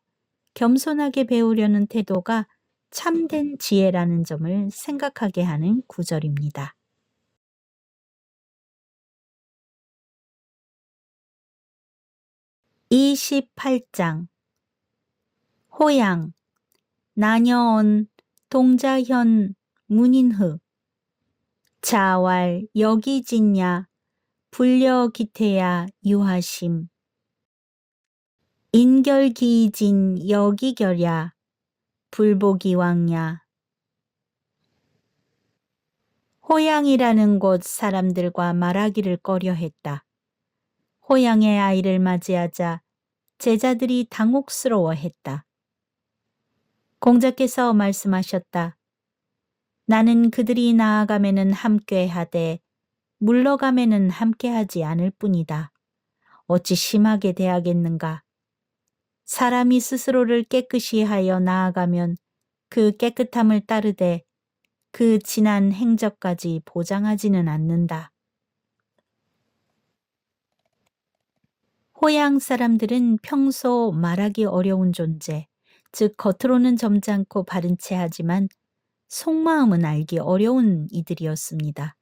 A: 겸손하게 배우려는 태도가 참된 지혜라는 점을 생각하게 하는 구절입니다. 28장 호양 나녀언 동자현 문인흐 자왈 여기진야 불려기태야 유하심 인결기진 여기결야 불보기왕야 호양이라는 곳 사람들과 말하기를 꺼려했다. 호양의 아이를 맞이하자 제자들이 당혹스러워했다. 공자께서 말씀하셨다. 나는 그들이 나아가면은 함께하되 물러가면은 함께하지 않을 뿐이다. 어찌 심하게 대하겠는가. 사람이 스스로를 깨끗이 하여 나아가면 그 깨끗함을 따르되 그 진한 행적까지 보장하지는 않는다. 호양 사람들은 평소 말하기 어려운 존재, 즉 겉으로는 점잖고 바른 체 하지만 속마음은 알기 어려운 이들이었습니다.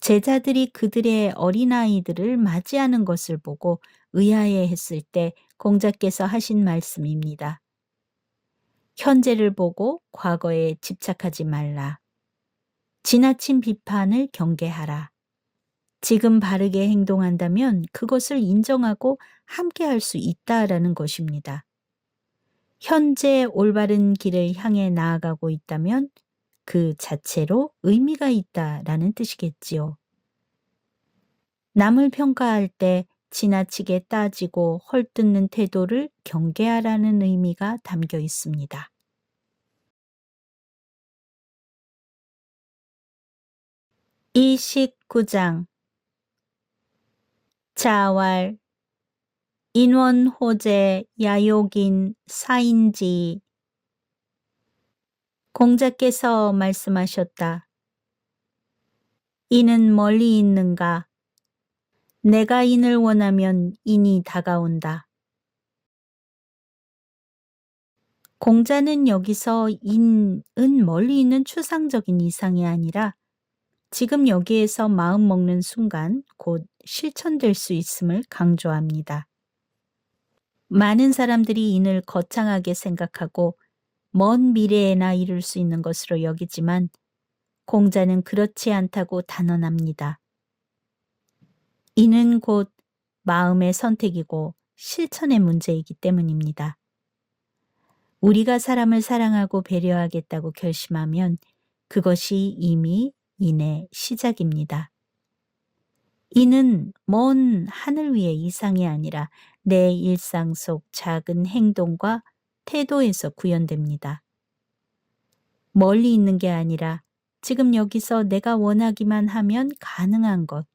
A: 제자들이 그들의 어린아이들을 맞이하는 것을 보고 의아해했을 때 공자께서 하신 말씀입니다. 현재를 보고 과거에 집착하지 말라. 지나친 비판을 경계하라. 지금 바르게 행동한다면 그것을 인정하고 함께할 수 있다라는 것입니다. 현재 올바른 길을 향해 나아가고 있다면 그 자체로 의미가 있다라는 뜻이겠지요. 남을 평가할 때 지나치게 따지고 헐뜯는 태도를 경계하라는 의미가 담겨 있습니다. 29장 자왈 인원호재 야욕인 사인지 공자께서 말씀하셨다. 인은 멀리 있는가? 내가 인을 원하면 인이 다가온다. 공자는 여기서 인은 멀리 있는 추상적인 이상이 아니라 지금 여기에서 마음 먹는 순간 곧 실천될 수 있음을 강조합니다. 많은 사람들이 인을 거창하게 생각하고 먼 미래에나 이룰 수 있는 것으로 여기지만 공자는 그렇지 않다고 단언합니다. 이는 곧 마음의 선택이고 실천의 문제이기 때문입니다. 우리가 사람을 사랑하고 배려하겠다고 결심하면 그것이 이미 인의 시작입니다. 이는 먼 하늘 위의 이상이 아니라 내 일상 속 작은 행동과 태도에서 구현됩니다. 멀리 있는 게 아니라 지금 여기서 내가 원하기만 하면 가능한 것,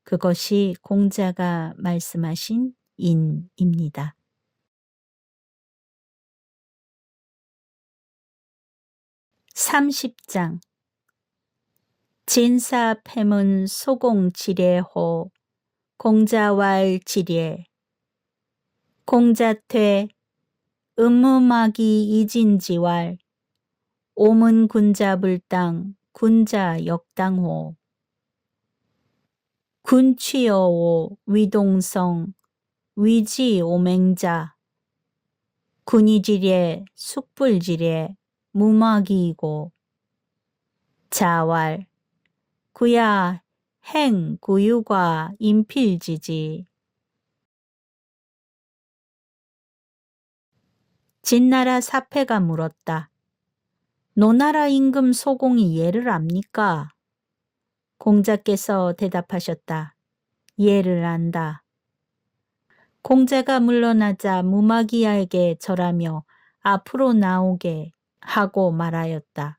A: 그것이 공자가 말씀하신 인입니다. 30장 진사 패문 소공 지례호 공자왈 지례 공자퇴 음음하기 이진지왈 오문 군자 불당 군자 역당호 군취여오 위동성 위지 오맹자 군이지례 숙불지례 무마기이고 자왈 구야 행 구유과 인필지지 진나라 사패가 물었다. 노나라 임금 소공이 예를 압니까? 공자께서 대답하셨다. 예를 안다. 공자가 물러나자 무마기야에게 절하며 앞으로 나오게 하고 말하였다.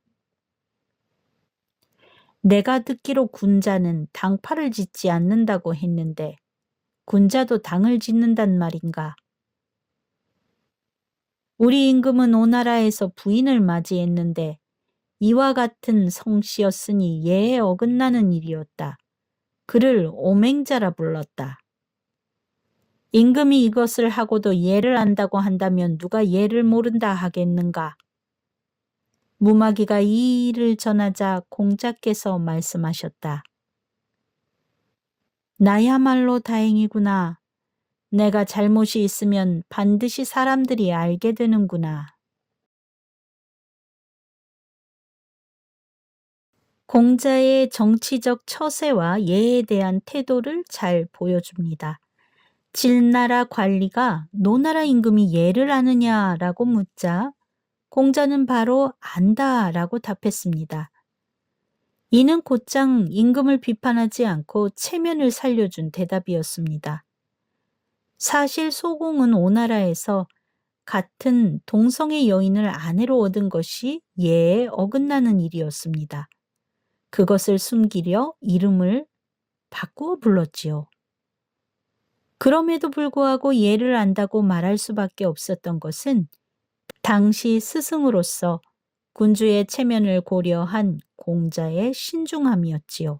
A: 내가 듣기로 군자는 당파를 짓지 않는다고 했는데 군자도 당을 짓는단 말인가? 우리 임금은 오나라에서 부인을 맞이했는데 이와 같은 성씨였으니 예에 어긋나는 일이었다. 그를 오맹자라 불렀다. 임금이 이것을 하고도 예를 안다고 한다면 누가 예를 모른다 하겠는가? 무마귀가 이 일을 전하자 공자께서 말씀하셨다. 나야말로 다행이구나. 내가 잘못이 있으면 반드시 사람들이 알게 되는구나. 공자의 정치적 처세와 예에 대한 태도를 잘 보여줍니다. 질나라 관리가 노나라 임금이 예를 아느냐라고 묻자 공자는 바로 안다라고 답했습니다. 이는 곧장 임금을 비판하지 않고 체면을 살려준 대답이었습니다. 사실 소공은 오나라에서 같은 동성의 여인을 아내로 얻은 것이 예에 어긋나는 일이었습니다. 그것을 숨기려 이름을 바꾸어 불렀지요. 그럼에도 불구하고 예를 안다고 말할 수밖에 없었던 것은 당시 스승으로서 군주의 체면을 고려한 공자의 신중함이었지요.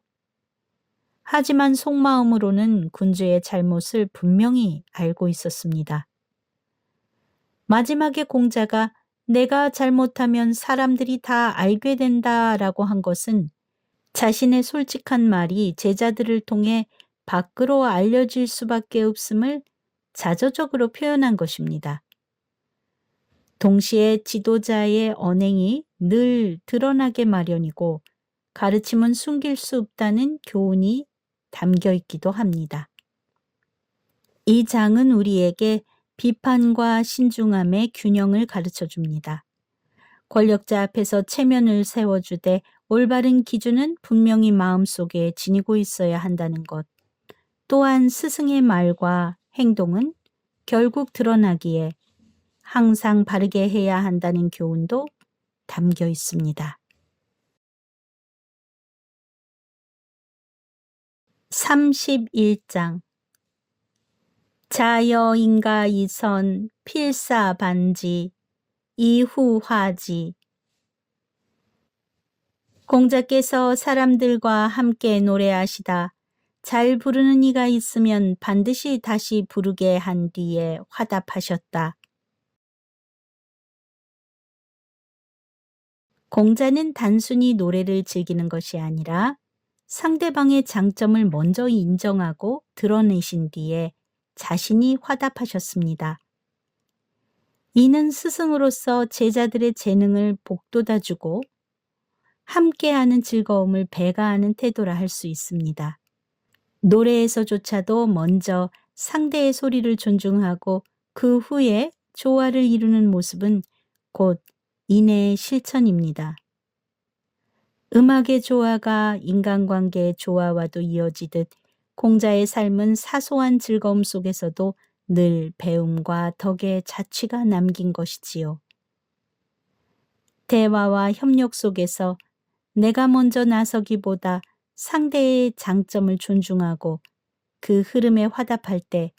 A: 하지만 속마음으로는 군주의 잘못을 분명히 알고 있었습니다. 마지막에 공자가 내가 잘못하면 사람들이 다 알게 된다라고 한 것은 자신의 솔직한 말이 제자들을 통해 밖으로 알려질 수밖에 없음을 자조적으로 표현한 것입니다. 동시에 지도자의 언행이 늘 드러나게 마련이고 가르침은 숨길 수 없다는 교훈이 담겨 있기도 합니다. 이 장은 우리에게 비판과 신중함의 균형을 가르쳐 줍니다. 권력자 앞에서 체면을 세워주되 올바른 기준은 분명히 마음속에 지니고 있어야 한다는 것. 또한 스승의 말과 행동은 결국 드러나기에 항상 바르게 해야 한다는 교훈도 담겨 있습니다. 31장 자여인가 이선 필사반지 이후화지 공자께서 사람들과 함께 노래하시다 잘 부르는 이가 있으면 반드시 다시 부르게 한 뒤에 화답하셨다. 공자는 단순히 노래를 즐기는 것이 아니라 상대방의 장점을 먼저 인정하고 드러내신 뒤에 자신이 화답하셨습니다. 이는 스승으로서 제자들의 재능을 복돋아주고 함께하는 즐거움을 배가하는 태도라 할 수 있습니다. 노래에서조차도 먼저 상대의 소리를 존중하고 그 후에 조화를 이루는 모습은 곧 인애의 실천입니다. 음악의 조화가 인간관계의 조화와도 이어지듯 공자의 삶은 사소한 즐거움 속에서도 늘 배움과 덕의 자취가 남긴 것이지요. 대화와 협력 속에서 내가 먼저 나서기보다 상대의 장점을 존중하고 그 흐름에 화답할 때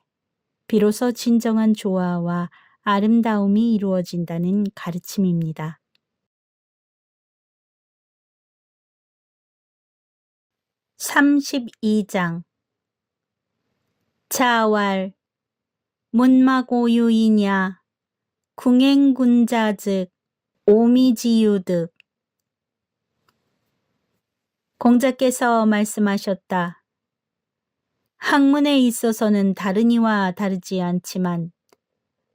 A: 비로소 진정한 조화와 아름다움이 이루어진다는 가르침입니다. 32장 자왈 문마고유이냐 궁행군자즉 오미지유득 공자께서 말씀하셨다. 학문에 있어서는 다른 이와 다르지 않지만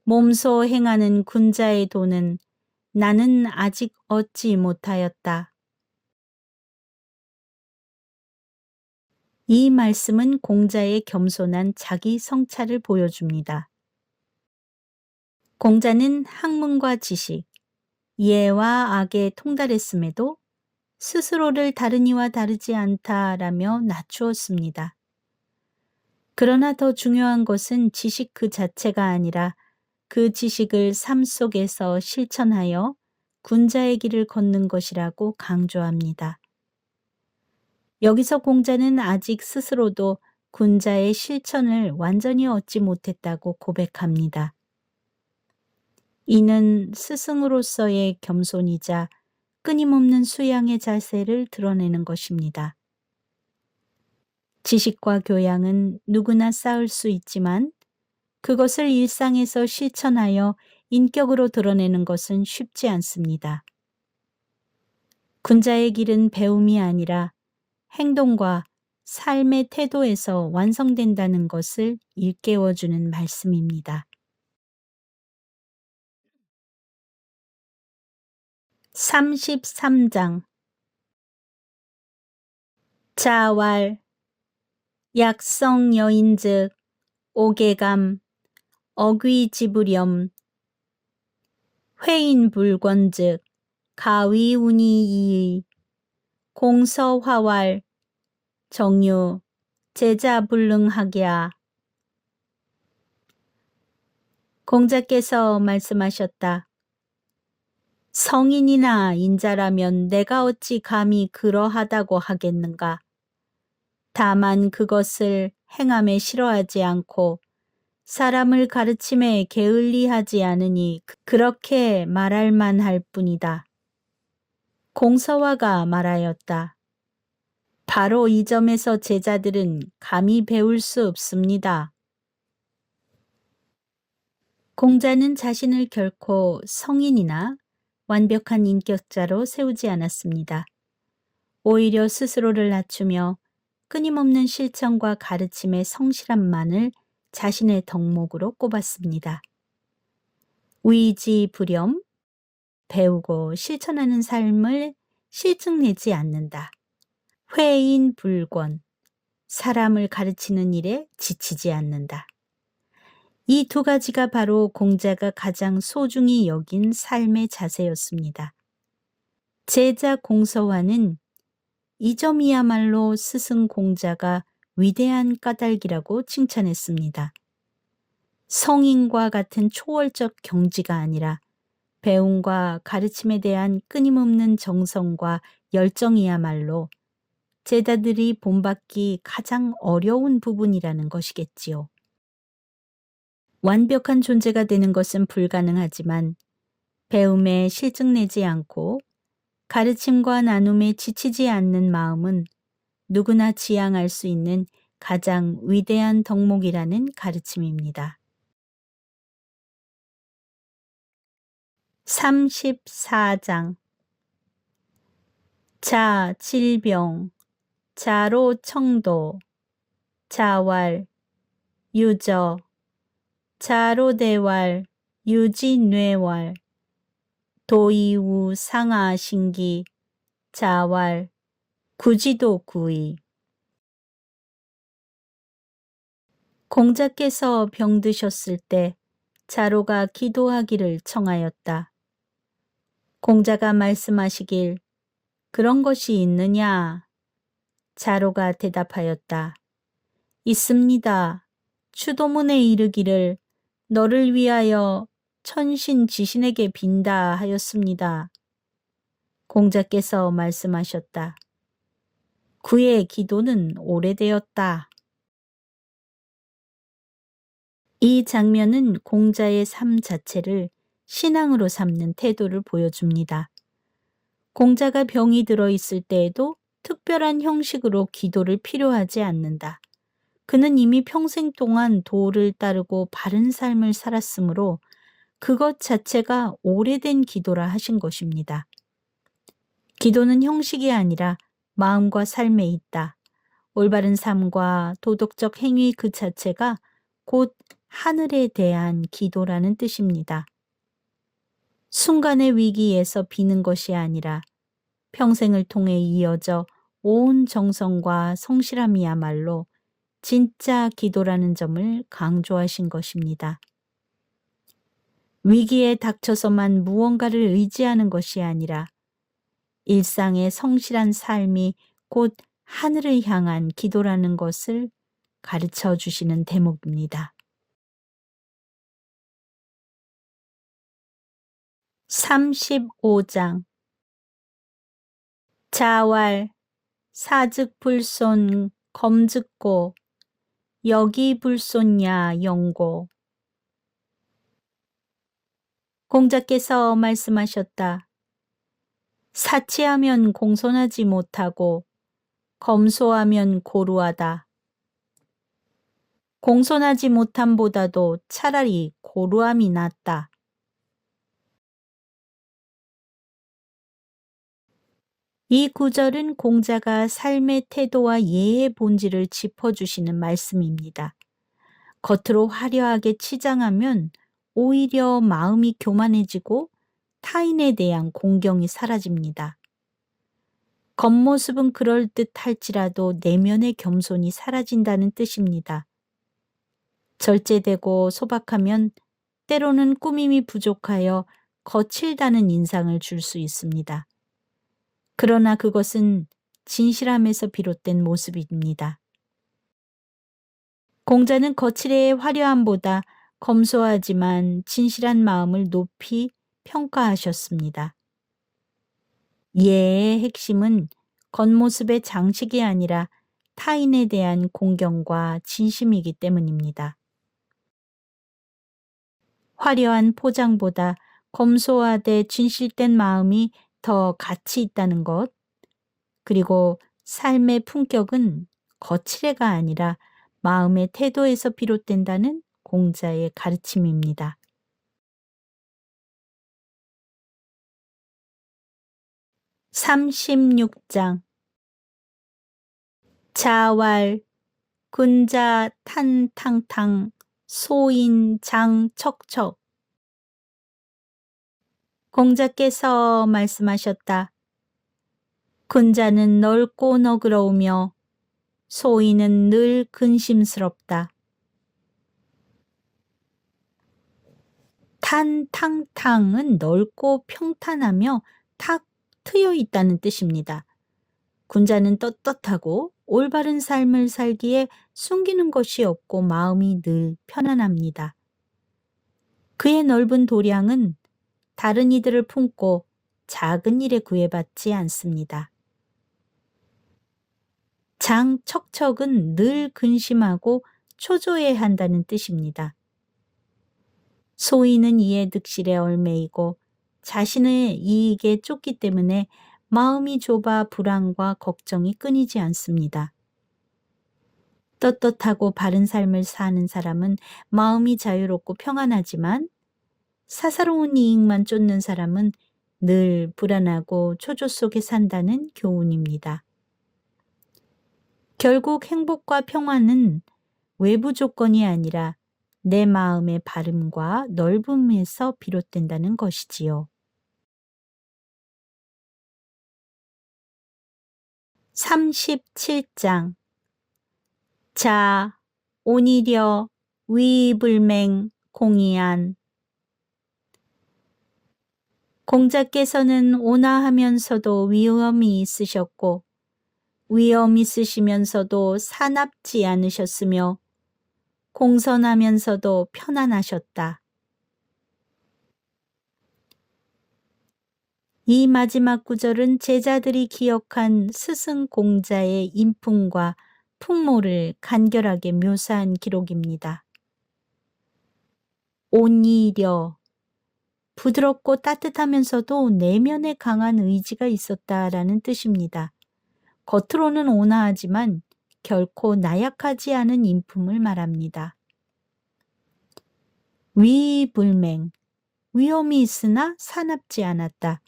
A: 몸소 행하는 군자의 도는 나는 아직 얻지 못하였다. 이 말씀은 공자의 겸손한 자기 성찰을 보여줍니다. 공자는 학문과 지식, 예와 악에 통달했음에도 스스로를 다른 이와 다르지 않다라며 낮추었습니다. 그러나 더 중요한 것은 지식 그 자체가 아니라 그 지식을 삶 속에서 실천하여 군자의 길을 걷는 것이라고 강조합니다. 여기서 공자는 아직 스스로도 군자의 실천을 완전히 얻지 못했다고 고백합니다. 이는 스승으로서의 겸손이자 끊임없는 수양의 자세를 드러내는 것입니다. 지식과 교양은 누구나 쌓을 수 있지만 그것을 일상에서 실천하여 인격으로 드러내는 것은 쉽지 않습니다. 군자의 길은 배움이 아니라 행동과 삶의 태도에서 완성된다는 것을 일깨워주는 말씀입니다. 33장 자왈 약성 여인즉 오개감 어귀지부렴 회인불권즉 가위운이이의 공서화왈 정유 제자불능하랴. 공자께서 말씀하셨다. 성인이나 인자라면 내가 어찌 감히 그러하다고 하겠는가. 다만 그것을 행함에 싫어하지 않고 사람을 가르침에 게을리하지 않으니 그렇게 말할 만할 뿐이다. 공서화가 말하였다. 바로 이 점에서 제자들은 감히 배울 수 없습니다. 공자는 자신을 결코 성인이나 완벽한 인격자로 세우지 않았습니다. 오히려 스스로를 낮추며 끊임없는 실천과 가르침의 성실함만을 자신의 덕목으로 꼽았습니다. 위지부렴, 배우고 실천하는 삶을 실증내지 않는다. 회인불권, 사람을 가르치는 일에 지치지 않는다. 이 두 가지가 바로 공자가 가장 소중히 여긴 삶의 자세였습니다. 제자 공서화는 이 점이야말로 스승 공자가 위대한 까닭이라고 칭찬했습니다. 성인과 같은 초월적 경지가 아니라 배움과 가르침에 대한 끊임없는 정성과 열정이야말로 제자들이 본받기 가장 어려운 부분이라는 것이겠지요. 완벽한 존재가 되는 것은 불가능하지만 배움에 실증내지 않고 가르침과 나눔에 지치지 않는 마음은 누구나 지향할 수 있는 가장 위대한 덕목이라는 가르침입니다. 34장 자, 질병, 자로 청도, 자왈, 유저, 자로대왈, 유지뇌왈, 도이우 상하신기, 자왈, 구지도구이. 공자께서 병드셨을 때 자로가 기도하기를 청하였다. 공자가 말씀하시길 그런 것이 있느냐? 자로가 대답하였다. 있습니다. 추도문에 이르기를 너를 위하여 천신지신에게 빈다 하였습니다. 공자께서 말씀하셨다. 그의 기도는 오래되었다. 이 장면은 공자의 삶 자체를 신앙으로 삼는 태도를 보여줍니다. 공자가 병이 들어 있을 때에도 특별한 형식으로 기도를 필요하지 않는다. 그는 이미 평생 동안 도를 따르고 바른 삶을 살았으므로 그것 자체가 오래된 기도라 하신 것입니다. 기도는 형식이 아니라 마음과 삶에 있다. 올바른 삶과 도덕적 행위 그 자체가 곧 하늘에 대한 기도라는 뜻입니다. 순간의 위기에서 비는 것이 아니라 평생을 통해 이어져 온 정성과 성실함이야말로 진짜 기도라는 점을 강조하신 것입니다. 위기에 닥쳐서만 무언가를 의지하는 것이 아니라 일상의 성실한 삶이 곧 하늘을 향한 기도라는 것을 가르쳐 주시는 대목입니다. 35장 자왈 사즉불손 검즉고 여기불손야 영고. 공자께서 말씀하셨다. 사치하면 공손하지 못하고 검소하면 고루하다. 공손하지 못함보다도 차라리 고루함이 낫다. 이 구절은 공자가 삶의 태도와 예의 본질을 짚어주시는 말씀입니다. 겉으로 화려하게 치장하면 오히려 마음이 교만해지고 타인에 대한 공경이 사라집니다. 겉모습은 그럴듯할지라도 내면의 겸손이 사라진다는 뜻입니다. 절제되고 소박하면 때로는 꾸밈이 부족하여 거칠다는 인상을 줄 수 있습니다. 그러나 그것은 진실함에서 비롯된 모습입니다. 공자는 거칠의 화려함보다 검소하지만 진실한 마음을 높이 평가하셨습니다. 예의 핵심은 겉모습의 장식이 아니라 타인에 대한 공경과 진심이기 때문입니다. 화려한 포장보다 검소하되 진실된 마음이 더 가치 있다는 것, 그리고 삶의 품격은 거칠애가 아니라 마음의 태도에서 비롯된다는 공자의 가르침입니다. 36장 자왈 군자 탄탕탕 소인 장 척척. 공자께서 말씀하셨다. 군자는 넓고 너그러우며 소인은 늘 근심스럽다. 탄탕탕은 넓고 평탄하며 탁 트여 있다는 뜻입니다. 군자는 떳떳하고 올바른 삶을 살기에 숨기는 것이 없고 마음이 늘 편안합니다. 그의 넓은 도량은 다른 이들을 품고 작은 일에 구애받지 않습니다. 장척척은 늘 근심하고 초조해 한다는 뜻입니다. 소인은 이에 득실에 얽매이고 자신의 이익에 쫓기 때문에 마음이 좁아 불안과 걱정이 끊이지 않습니다. 떳떳하고 바른 삶을 사는 사람은 마음이 자유롭고 평안하지만 사사로운 이익만 쫓는 사람은 늘 불안하고 초조 속에 산다는 교훈입니다. 결국 행복과 평안은 외부 조건이 아니라 내 마음의 바름과 넓음에서 비롯된다는 것이지요. 37장 자 오니려 위불맹 공이안. 공자께서는 온화하면서도 위엄이 있으셨고 위엄 있으시면서도 사납지 않으셨으며 공손하면서도 편안하셨다. 이 마지막 구절은 제자들이 기억한 스승 공자의 인품과 풍모를 간결하게 묘사한 기록입니다. 온이려, 부드럽고 따뜻하면서도 내면에 강한 의지가 있었다라는 뜻입니다. 겉으로는 온화하지만 결코 나약하지 않은 인품을 말합니다. 위불맹, 위험이 있으나 사납지 않았다.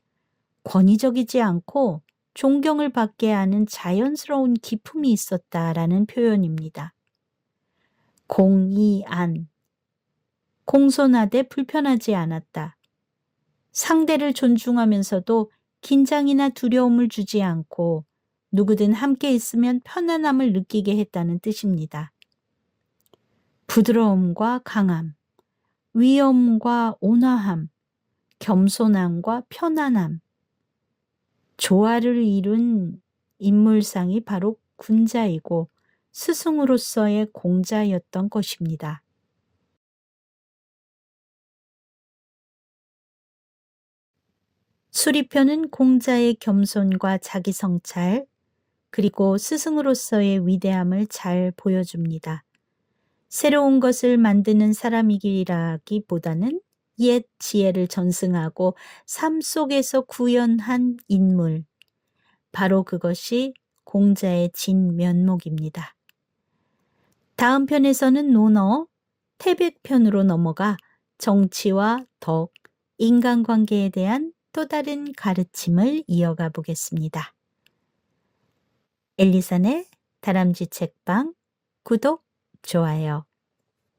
A: 권위적이지 않고 존경을 받게 하는 자연스러운 기품이 있었다라는 표현입니다. 공이안, 공손하되 불편하지 않았다. 상대를 존중하면서도 긴장이나 두려움을 주지 않고 누구든 함께 있으면 편안함을 느끼게 했다는 뜻입니다. 부드러움과 강함, 위엄과 온화함, 겸손함과 편안함, 조화를 이룬 인물상이 바로 군자이고 스승으로서의 공자였던 것입니다. 수리편은 공자의 겸손과 자기 성찰, 그리고 스승으로서의 위대함을 잘 보여줍니다. 새로운 것을 만드는 사람이기라기보다는 옛 지혜를 전승하고 삶 속에서 구현한 인물, 바로 그것이 공자의 진면목입니다. 다음 편에서는 논어, 태백 편으로 넘어가 정치와 덕, 인간관계에 대한 또 다른 가르침을 이어가 보겠습니다. 엘리선의 다람쥐 책방 구독, 좋아요